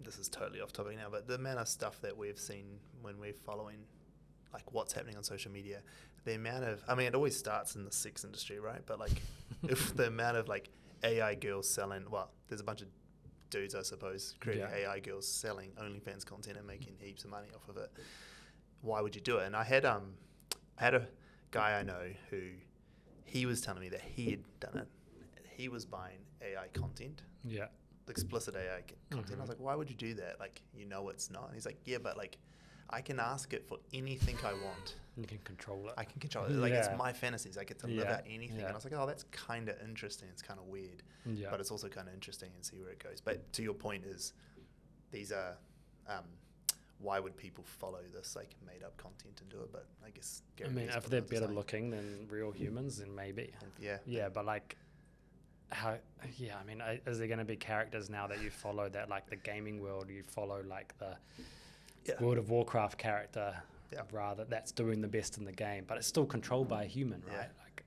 this is totally off topic now, but the amount of stuff that we've seen when we're following, like what's happening on social media, the amount of, I mean, it always starts in the sex industry, right? But like, if the amount of like AI girls selling, well, there's a bunch of dudes, I suppose, creating AI girls selling OnlyFans content and making heaps of money off of it. Why would you do it? And I had a guy I know who, he was telling me that he had done it. He was buying AI content. Explicit AI content. I was like, why would you do that? Like, it's not. And he's like, yeah, but like, I can ask it for anything I want. You can control it. I can control it. Like, it's my fantasies. I get to live out anything. And I was like, oh, that's kind of interesting. It's kind of weird. But it's also kind of interesting, and see where it goes. But to your point is, these are, why would people follow this like made up content and do it? But I guess Gary Vee's if they're better looking than real humans, then maybe. But like, how? Yeah, I mean, is there going to be characters now that you follow that, like the gaming world, you follow like the World of Warcraft character, rather that's doing the best in the game, but it's still controlled by a human, right? Like,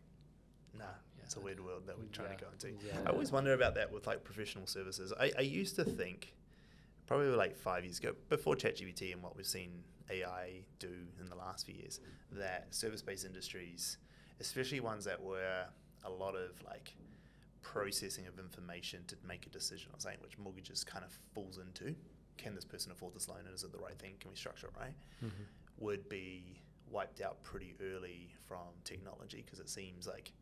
it's a weird world that we're trying to go into. I always wonder about that with like professional services. I used to think, probably like 5 years ago, before ChatGPT and what we've seen AI do in the last few years, that service-based industries, especially ones that were a lot of like processing of information to make a decision on something, which mortgages kind of falls into, can this person afford this loan, and is it the right thing, can we structure it right, would be wiped out pretty early from technology, because it seems like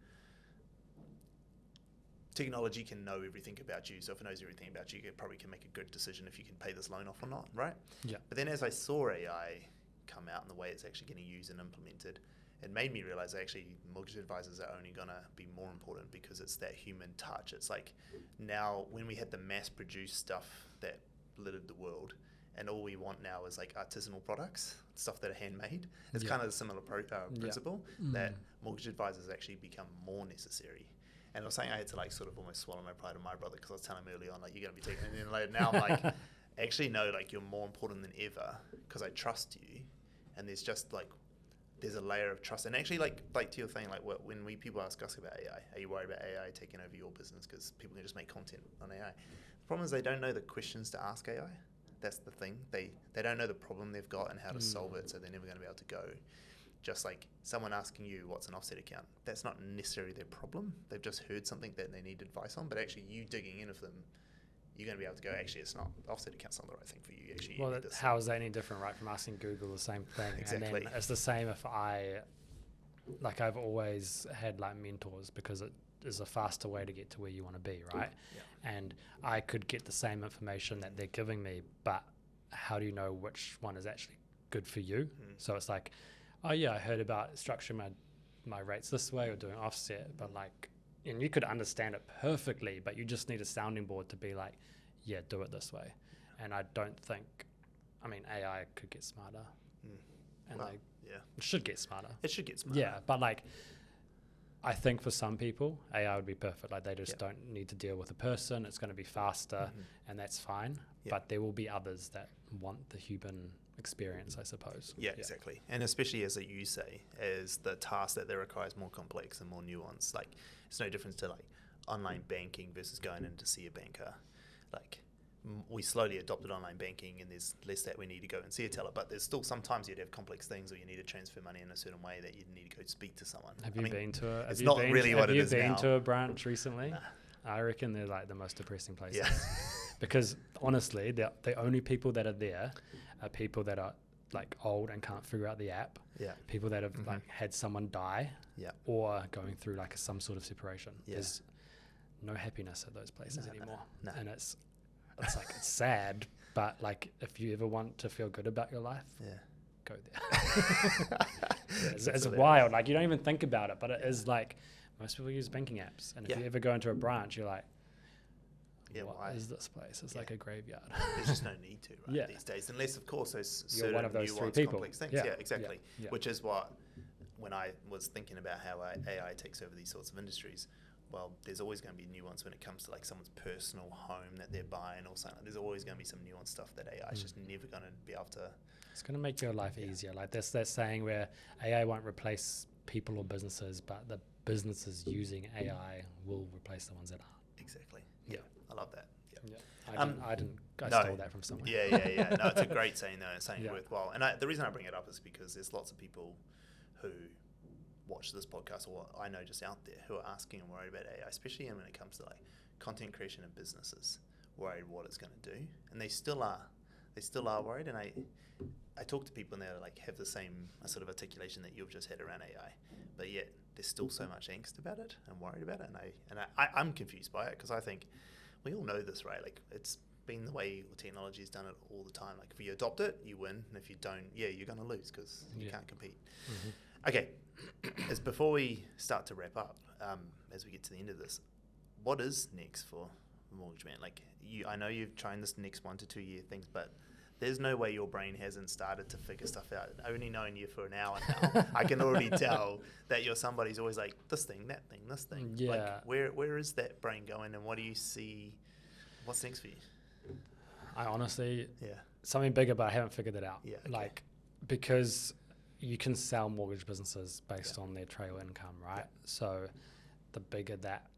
technology can know everything about you. So if it knows everything about you, it probably can make a good decision if you can pay this loan off or not, right? Yeah. But then as I saw AI come out and the way it's actually getting used and implemented, it made me realize actually mortgage advisors are only going to be more important, because it's that human touch. It's like now when we had the mass-produced stuff that littered the world, and all we want now is like artisanal products, stuff that are handmade. It's kind of a similar principle that mortgage advisors actually become more necessary. And I was saying I had to like sort of almost swallow my pride of my brother, because I was telling him early on, like, you're going to be taking it in later. Now I'm like, actually, no, like, you're more important than ever, because I trust you. And there's just like, there's a layer of trust. And actually, like to your thing, like when people ask us about AI, are you worried about AI taking over your business? Because people can just make content on AI. The problem is they don't know the questions to ask AI. That's the thing. They don't know the problem they've got and how to solve it, so they're never going to be able to go. Just like someone asking you what's an offset account, that's not necessarily their problem. They've just heard something that they need advice on, but actually you digging in with them, you're going to be able to go, actually, it's not, offset account's not the right thing for you. Actually, well, you need this. How is that any different, right, from asking Google the same thing? Exactly. And then it's the same if I've always had like mentors, because it is a faster way to get to where you want to be, right? Yeah. And I could get the same information that they're giving me, but how do you know which one is actually good for you? So it's like, oh yeah, I heard about structuring my rates this way or doing offset, but like, and you could understand it perfectly, but you just need a sounding board to be like, yeah, do it this way. And I don't think, I mean, AI could get smarter, and it should get smarter. It should get smarter. Yeah, but like, I think for some people, AI would be perfect. Like, they just don't need to deal with a person. It's going to be faster, and that's fine. But there will be others that want the human experience, I suppose. Yeah, exactly. And especially as you say, as the task that they require is more complex and more nuanced. Like, it's no difference to like online banking versus going in to see a banker. Like, we slowly adopted online banking, and there's less that we need to go and see a teller, but there's still sometimes you'd have complex things, or you need to transfer money in a certain way that you need to go speak to someone. Have you been to a? It's not really what it is now. Have you been to a branch recently? Nah. I reckon they're like the most depressing places. Yeah. Because honestly, the only people that are there are people that are like old and can't figure out the app. Yeah. People that have like had someone die. Yeah. Or going through like some sort of separation. Yeah. There's no happiness at those places anymore. No. And it's like, it's sad, but like, if you ever want to feel good about your life, go there. It's wild. Like, you don't even think about it, but it is like, most people use banking apps. And if you ever go into a branch, you're like, what is this place? It's like a graveyard. There's just no need to, right, these days. Unless, of course, there's you're certain one of those nuanced, three people. Complex things. Yeah, exactly. Yeah. Which is what, when I was thinking about how AI takes over these sorts of industries, well, there's always going to be nuance when it comes to like someone's personal home that they're buying or something. There's always going to be some nuanced stuff that AI is just never going to be able to. It's going to make your life easier. Like, there's that saying where AI won't replace people or businesses, but the businesses using AI will replace the ones that aren't. Exactly. Yeah, I love that. Yeah. I stole that from someone. Yeah. No, it's a great saying though. It's saying worthwhile. And the reason I bring it up is because there's lots of people who watch this podcast, or I know just out there, who are asking and worried about AI, especially when it comes to like content creation and businesses, worried what it's going to do, and they still are worried. And I talk to people, and they like have the same sort of articulation that you've just had around AI, but yet there's still so much angst about it and worried about it, and I'm confused by it, because I think we all know this, right? Like, it's been the way technology has done it all the time. Like, if you adopt it, you win, and if you don't, you're going to lose, because you can't compete. Okay, as before we start to wrap up, as we get to the end of this, what is next for Mortgage Man? Like, I know you've tried this next 1 to 2 year things, but there's no way your brain hasn't started to figure stuff out. Only knowing you for an hour now, I can already tell that you're somebody who's always like, this thing, that thing, this thing. Yeah. Like, where is that brain going, and what do you see? What's next for you? I honestly, something bigger, but I haven't figured it out. Yeah. Okay. Like, because you can sell mortgage businesses based on their trail income, right? So the bigger that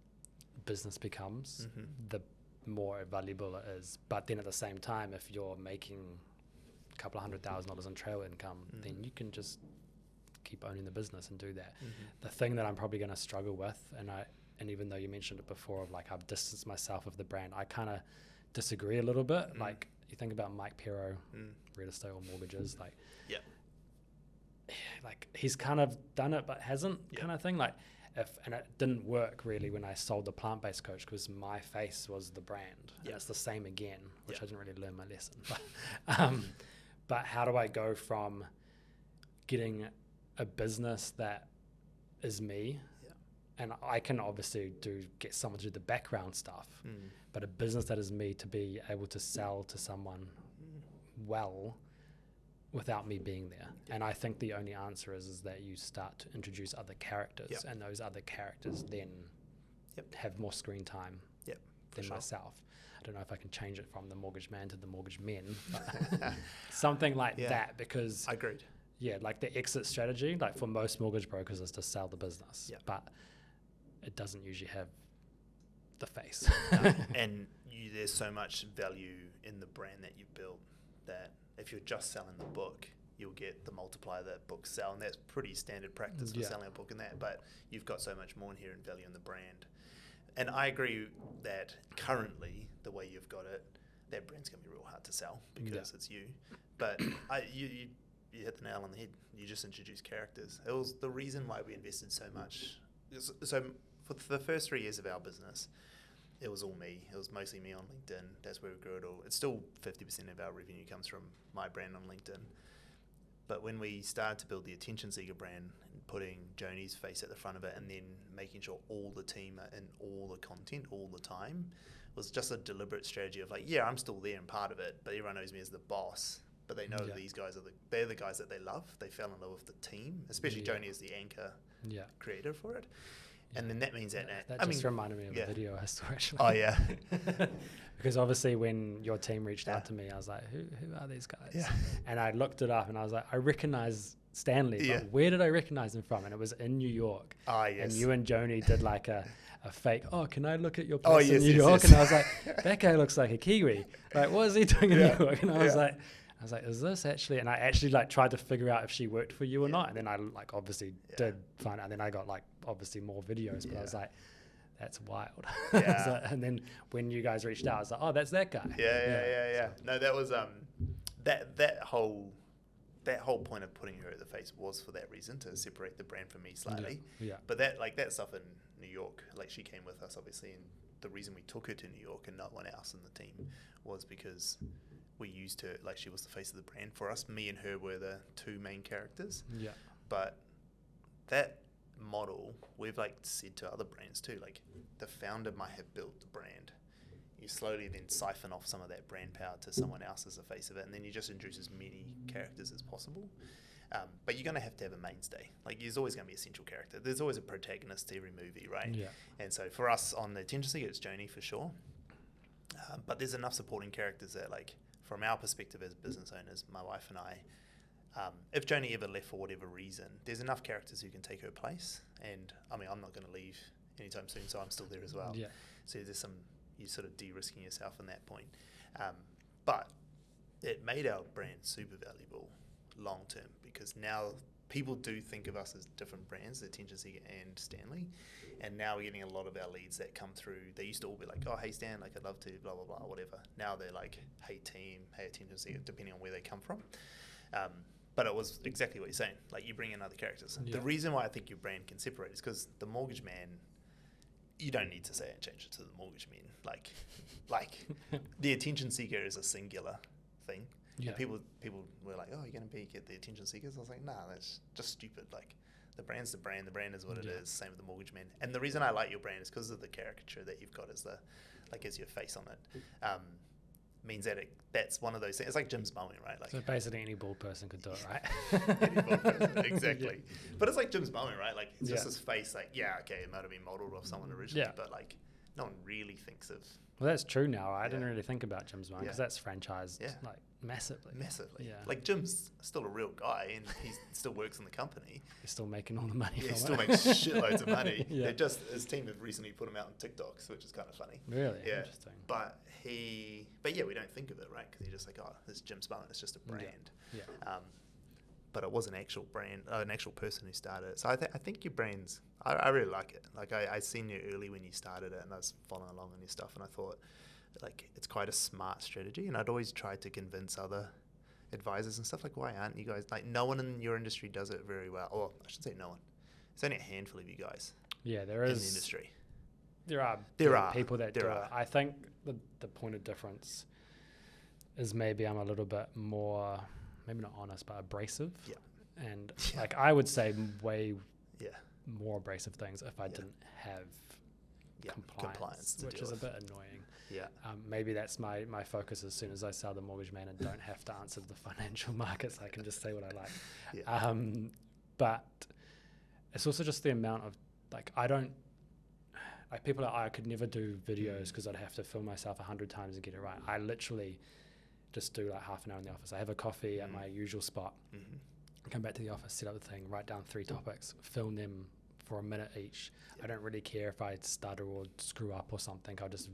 business becomes, the more valuable it is. But then at the same time, if you're making a couple of $100,000 in trail income, then you can just keep owning the business and do that. The thing that I'm probably going to struggle with, and even though you mentioned it before, of like, I've distanced myself of the brand, I kind of disagree a little bit. Like, you think about Mike Pero, real estate or mortgages, like, Yeah. like he's kind of done it but hasn't, kind of thing. Like, and it didn't work really when I sold the plant-based coach, because my face was the brand. And it's the same again, which I didn't really learn my lesson. But how do I go from getting a business that is me, and I can obviously get someone to do the background stuff, but a business that is me to be able to sell to someone well without me being there? And I think the only answer is that you start to introduce other characters, and those other characters then have more screen time than myself. I don't know if I can change it from the mortgage man to the mortgage men, but something like that, because I agreed. Yeah, like the exit strategy, like for most mortgage brokers, is to sell the business, but it doesn't usually have the face. And there's so much value in the brand that you build that if you're just selling the book, you'll get the multiplier that books sell, and that's pretty standard practice for selling a book and that, but you've got so much more inherent value in the brand. And I agree that currently, the way you've got it, that brand's going to be real hard to sell because it's you. But you hit the nail on the head. You just introduced characters. It was the reason why we invested so much. So for the first 3 years of our business, it was all me. It was mostly me on LinkedIn. That's where we grew it all. It's still 50% of our revenue comes from my brand on LinkedIn. But when we started to build the Attention Seeker brand, putting Joni's face at the front of it, and then making sure all the team are in all the content all the time, was just a deliberate strategy of like, yeah, I'm still there and part of it, but everyone knows me as the boss. But they know these guys they're the guys that they love. They fell in love with the team, especially Joni as the anchor creator for it. And then that means that just reminded me of a video I saw actually. Oh yeah. Because obviously when your team reached out to me, I was like, who are these guys? Yeah. And I looked it up and I was like, I recognize Stanley, but where did I recognize him from? And it was in New York. Ah, yes. And you and Joni did like a fake, can I look at your place in New York? And I was like, that guy looks like a Kiwi. Like, what is he doing in New York? And I was like, is this actually? And I actually like tried to figure out if she worked for you or not. And then I like obviously did find out. And then I got like obviously more videos, but I was like, that's wild. So, and then when you guys reached out, I was like, that's that guy. Yeah. No, that was that whole point of putting her at the face was for that reason, to separate the brand from me slightly. But that stuff in New York, like she came with us obviously, and the reason we took her to New York and no one else in the team was because we used her, like she was the face of the brand for us. Me and her were the two main characters. Yeah. But that model, we've like said to other brands too, like the founder might have built the brand. You slowly then siphon off some of that brand power to someone else as the face of it, and then you just introduce as many characters as possible. But you're going to have a mainstay. Like there's always going to be a central character. There's always a protagonist to every movie, right? Yeah. And so for us on the Attention Seeker, it's Joni for sure. But there's enough supporting characters that, like, from our perspective as business owners, my wife and I, if Joni ever left for whatever reason, there's enough characters who can take her place. And I mean, I'm not going to leave anytime soon, so I'm still there as well. Yeah. So there's you're sort of de-risking yourself in that point. But it made our brand super valuable long term, because now people do think of us as different brands, the Attention Seeker and Stanley. And now we're getting a lot of our leads that come through. They used to all be like, oh, hey, Stan, like I'd love to, blah, blah, blah, whatever. Now they're like, hey, team, hey, Attention Seeker, depending on where they come from. But it was exactly what you're saying. Like, you bring in other characters. Yeah. The reason why I think your brand can separate is because the mortgage man, you don't need to say it and change it to the mortgage man. Like the Attention Seeker is a singular thing. Yeah. And people were like, oh, you're going to get the Attention Seekers? I was like, nah, that's just stupid. Like, the brand's the brand. The brand is what it is. Same with the mortgage man. And the reason I like your brand is because of the caricature that you've got as as your face on it. Means that that's one of those things. It's like Jim's mowing, right? Like, so basically any bald person could do it, right? Any bald person, exactly. But it's like Jim's mowing, right? Like, it's just his face, like, okay, it might have been modeled off someone originally, but like, no one really thinks of. Well, that's true now. I didn't really think about Jim's mowing because that's franchised like massively. Massively. Yeah. Like, Jim's still a real guy and he still works in the company. He's still making all the money. Yeah, he still makes shitloads of money. His team have recently put him out on TikToks, which is kind of funny. Really? Yeah. Interesting. But we don't think of it, right? Because you're just like, oh, this is Jim's mowing. It's just a brand. Yeah. But it was an actual brand, an actual person who started it. So I think your brand's, I really like it. Like, I seen you early when you started it, and I was following along on your stuff, and I thought, like it's quite a smart strategy. And I'd always try to convince other advisors and stuff like, why aren't you guys, like no one in your industry does it very well. Or I should say no one. It's only a handful of you guys there is in the industry. There are people that do it. I think the point of difference is maybe I'm a little bit more, maybe not honest, but abrasive. Yeah. And like I would say way Yeah. more abrasive things if I didn't have compliance, which is a bit annoying. Yeah. Maybe that's my focus. As soon as I sell the Mortgage Man and don't have to answer the financial markets, I can just say what I like. Yeah. But it's also just the amount of, like, people are, I could never do videos because I'd have to film myself 100 times and get it right. I literally just do like half an hour in the office. I have a coffee at my usual spot, come back to the office, set up the thing, write down 3 topics, film them for a minute each. I don't really care if I stutter or screw up or something. I'll just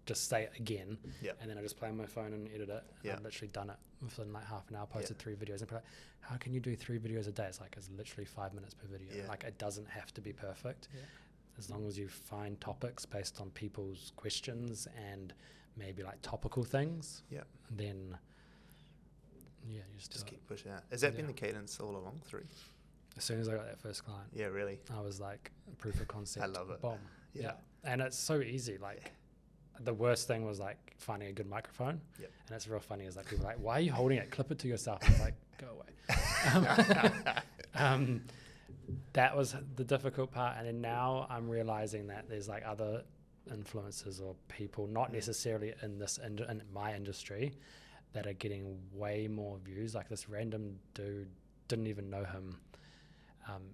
just say it again, and then I just play on my phone and edit it. I've literally done it within like half an hour, posted 3 videos, and people are like, how can you do 3 videos a day? It's like, it's literally 5 minutes per video. Like, it doesn't have to be perfect. As long as you find topics based on people's questions and maybe like topical things, then you just keep pushing out. Has that been the cadence all along through? As soon as I got that first client, really, I was like, proof of concept. I love it. Boom. And it's so easy. Like, the worst thing was like finding a good microphone. And it's real funny. Is like, people are like, why are you holding it? Clip it to yourself. I was like, go away. That was the difficult part. And then now I'm realizing that there's like other influencers or people, not necessarily in my industry, that are getting way more views. Like this random dude, didn't even know him.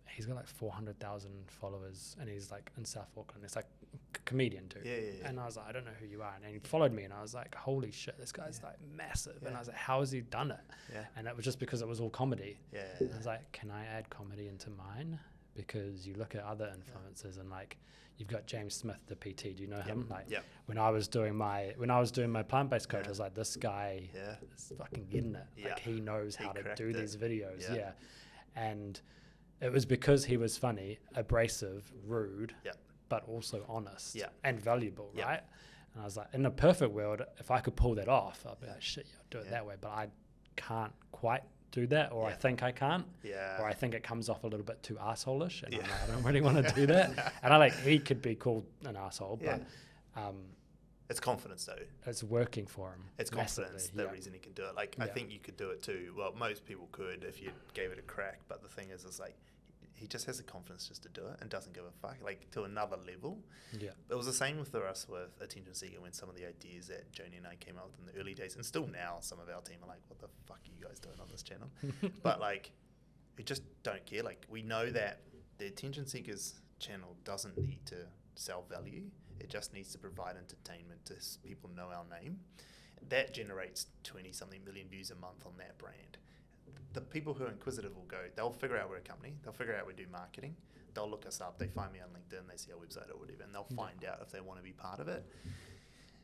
He's got like 400,000 followers, and he's like in South Auckland. It's like a comedian dude. And I was like, I don't know who you are. And he followed me, and I was like, holy shit, this guy's like massive. And I was like, how has he done it? And it was just because it was all comedy. And I was like, can I add comedy into mine? Because you look at other influencers, and like, you've got James Smith, the PT. Do you know him? Like, when I was doing my plant-based coach, I was like, this guy is fucking getting it. Like, he knows how to do these videos. And it was because he was funny, abrasive, rude, but also honest and valuable, right? And I was like, in a perfect world, if I could pull that off, I'd be like, shit, I'll do it that way. But I can't quite do that, or I think I can't, or I think it comes off a little bit too asshole-ish, and I'm like, I don't really want to do that. And he could be called an asshole, but it's confidence though. It's working for him. It's confidence, the reason he can do it. Like, I think you could do it too. Well, most people could if you gave it a crack, but the thing is like, he just has the confidence just to do it and doesn't give a fuck, like, to another level. It was the same with us with Attention Seeker, when some of the ideas that Joni and I came up with in the early days, and still now some of our team are like, what the fuck are you guys doing on this channel? But like, we just don't care. Like, we know that the Attention Seekers channel doesn't need to sell value. It just needs to provide entertainment to people know our name. That generates 20-something million views a month on that brand. The people who are inquisitive will go, they'll figure out we're a company, they'll figure out we do marketing, they'll look us up, they find me on LinkedIn, they see our website or whatever, and they'll find out if they want to be part of it.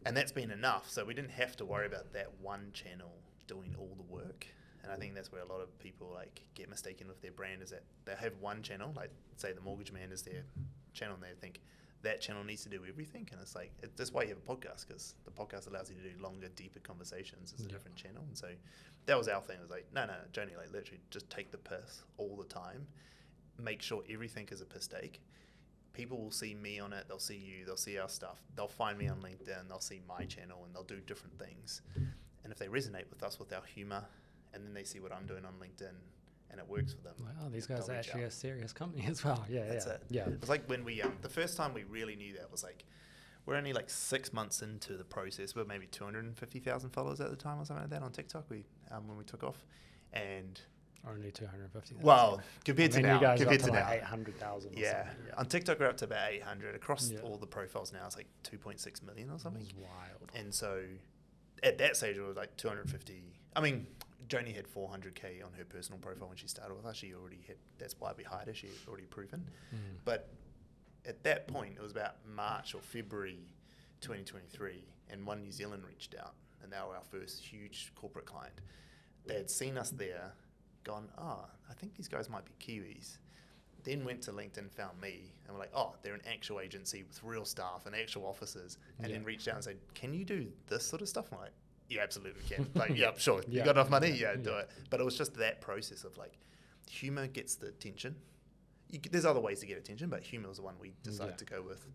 And that's been enough. So we didn't have to worry about that one channel doing all the work. And I think that's where a lot of people like get mistaken with their brand, is that they have one channel, like say the Mortgage Man is their channel, and they think that channel needs to do everything. And it's like, that's why you have a podcast, because the podcast allows you to do longer, deeper conversations as a different channel. And so that was our thing. It was like, no, Joni, like, literally just take the piss all the time. Make sure everything is a piss take. People will see me on it. They'll see you. They'll see our stuff. They'll find me on LinkedIn. They'll see my channel, and they'll do different things. And if they resonate with us, with our humor, and then they see what I'm doing on LinkedIn, and it works for them. Like, oh, these guys are actually a serious company as well. That's it. It was like when we, the first time we really knew that was like, we're only like 6 months into the process. We're maybe 250,000 followers at the time or something like that on TikTok. When we took off, and only 250,000. Well, compared to now, you guys compared to now, 800,000. On TikTok we're up to about 800. Across all the profiles now, it's like 2.6 million or something. It was wild. And so at that stage, it was like 250. I mean, Joni had 400K on her personal profile when she started with us. She already had, that's why we hired her. She had already proven. But at that point, it was about March or February 2023, and One New Zealand reached out, and they were our first huge corporate client. They had seen us there, gone, I think these guys might be Kiwis. then went to LinkedIn, found me, and were like, oh, they're an actual agency with real staff and actual offices, and then reached out and said, can you do this sort of stuff? I'm like, you absolutely can. Like, yeah, sure. You got enough money? Yeah, do it. But it was just that process of like, humor gets the attention. There's other ways to get attention, but humor was the one we decided to go with.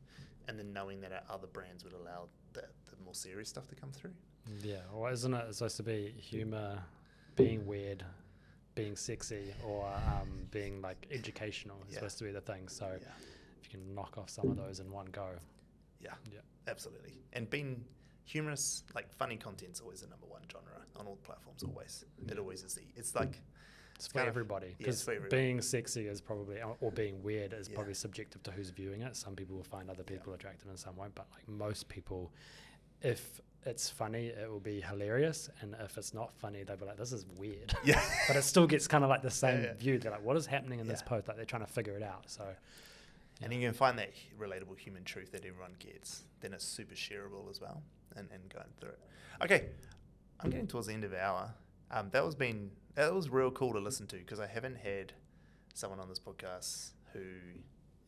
And then knowing that our other brands would allow the more serious stuff to come through. Yeah, well, isn't it supposed to be humor, being weird, being sexy, or being like educational is supposed to be the thing. So if you can knock off some of those in one go. Yeah, absolutely. And being humorous, like funny content's always the number one genre on all platforms, always. It always is. It's like... It's for everybody, because being sexy is probably, or being weird is probably subjective to who's viewing it. Some people will find other people attractive and some won't, but like most people, if it's funny, it will be hilarious, and if it's not funny, they'll be like, this is weird. Yeah. But it still gets kind of like the same view. They're like, what is happening in this post? Like they're trying to figure it out. So, and you can find that relatable human truth that everyone gets. Then it's super shareable as well, and going through it. Okay, I'm getting towards the end of the hour. That was real cool to listen to, because I haven't had someone on this podcast who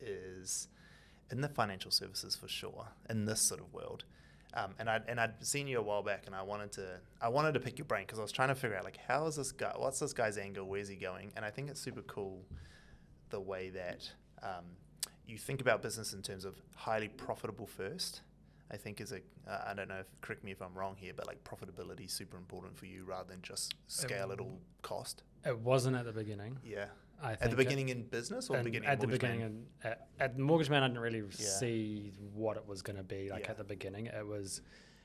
is in the financial services for sure, in this sort of world. And I'd seen you a while back, and I wanted to pick your brain, because I was trying to figure out like, how is this guy? What's this guy's angle? Where's he going? And I think it's super cool the way that you think about business in terms of highly profitable first. I think I don't know, correct me if I'm wrong here, but like profitability is super important for you rather than just scale at all cost. It wasn't at the beginning. Yeah. At the beginning in business, or beginning at the beginning? At Mortgage Man, I didn't really see what it was going to be like at the beginning. It was,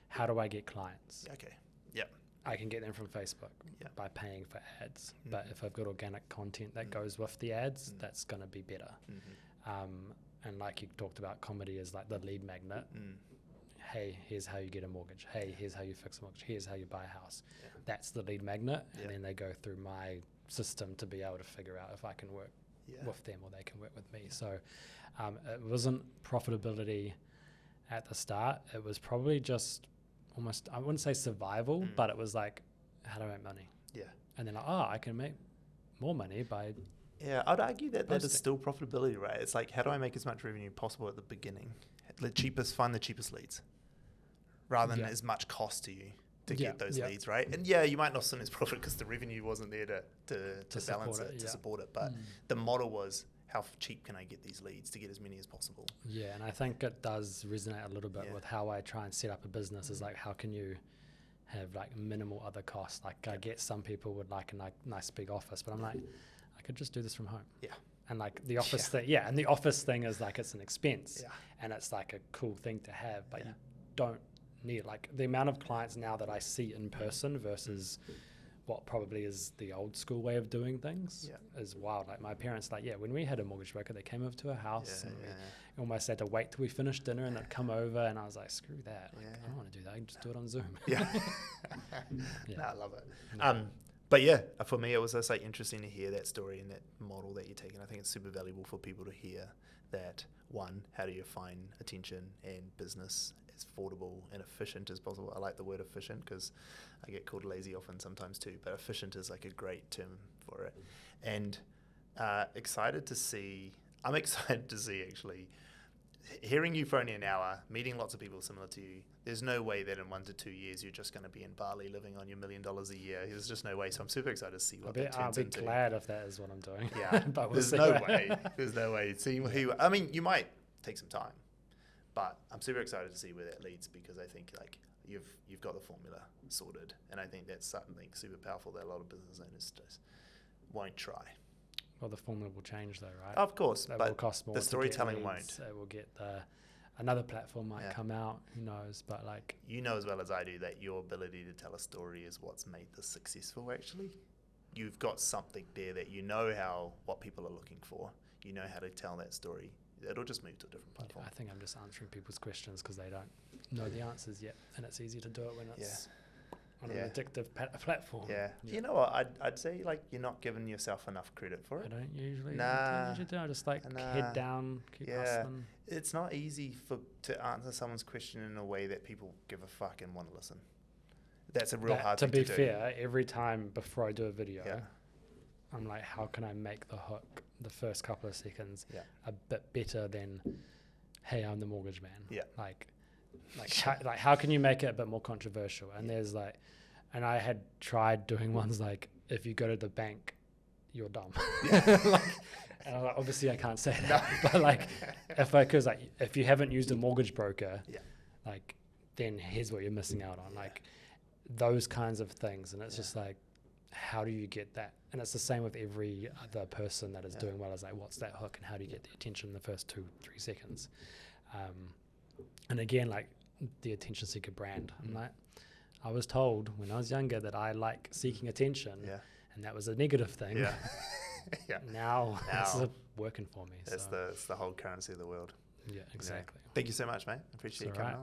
how do I get clients? Okay. Yeah. I can get them from Facebook by paying for ads. But if I've got organic content that goes with the ads, that's going to be better. And like you talked about, comedy is like the lead magnet. Hey, here's how you get a mortgage. Hey, here's how you fix a mortgage. Here's how you buy a house. That's the lead magnet. And then they go through my system to be able to figure out if I can work with them or they can work with me. So it wasn't profitability at the start. It was probably just almost, I wouldn't say survival, but it was like, how do I make money? Yeah. And then like, I can make more money by... Yeah, I'd argue that is still profitability, right? It's like, how do I make as much revenue possible at the beginning? Find the cheapest leads, rather than as much cost to you to get those leads, right? And you might not see as profit because the revenue wasn't there to balance it, to support it. But the model was, how cheap can I get these leads to get as many as possible? Yeah, and I think it does resonate a little bit with how I try and set up a business. Is like, how can you have like minimal other costs? Like I get some people would like a nice big office, but I'm like, I could just do this from home. Yeah. And like the office thing, and the office thing is like, it's an expense, and it's like a cool thing to have, but you don't need, like the amount of clients now that I see in person versus what probably is the old school way of doing things is wild. Like my parents, like, when we had a mortgage broker, they came over to our house and we almost had to wait till we finished dinner and they'd come over, and I was like, screw that. Like, I don't want to do that. I can just do it on Zoom. No, I love it. But for me, it was just like interesting to hear that story and that model that you're taking. I think it's super valuable for people to hear that. One, how do you find attention and business as affordable and efficient as possible? I like the word efficient because I get called lazy often sometimes too, but efficient is like a great term for it. And I'm excited to see actually, hearing you for only an hour, meeting lots of people similar to you. There's no way that in 1 to 2 years you're just going to be in Bali living on your $1 million a year. There's just no way. So I'm super excited to see what that turns into. I'll be glad if that is what I'm doing. Yeah, but there's no way. There's no way. See I mean, you might take some time, but I'm super excited to see where that leads, because I think like you've got the formula sorted, and I think that's something super powerful that a lot of business owners just won't try. Well, the formula will change though, right? Of course, it but will cost more. The storytelling won't. It will get another platform might come out. Who knows? But like, you know as well as I do that your ability to tell a story is what's made this successful. Actually, you've got something there that you know what people are looking for. You know how to tell that story. It'll just move to a different platform. I think I'm just answering people's questions because they don't know the answers yet, and it's easy to do it when it's on an addictive platform. Yeah. You know what? I'd say like you're not giving yourself enough credit for it. I don't usually. Nah. I just like head down, keep hustling. It's not easy to answer someone's question in a way that people give a fuck and want to listen. That's a real hard thing to do. To be fair, every time before I do a video, I'm like, how can I make the hook the first couple of seconds Yeah. a bit better than, hey, I'm the mortgage man. Yeah. How can you make it a bit more controversial? And there's like, and I had tried doing ones like, if you go to the bank, you're dumb. Yeah. And I'm like, obviously I can't say that, but like, because like, if you haven't used a mortgage broker, Yeah. like, then here's what you're missing out on, like those kinds of things. And it's just like, how do you get that? And it's the same with every other person that is doing well. Is like, what's that hook, and how do you get the attention in the first 2-3 seconds? And again, like the attention seeker brand. I'm like, I was told when I was younger that I like seeking attention, and that was a negative thing. Yeah. Yeah. Now it's working for me. It's the whole currency of the world. Yeah, exactly. Thank you so much, mate. Appreciate you coming on.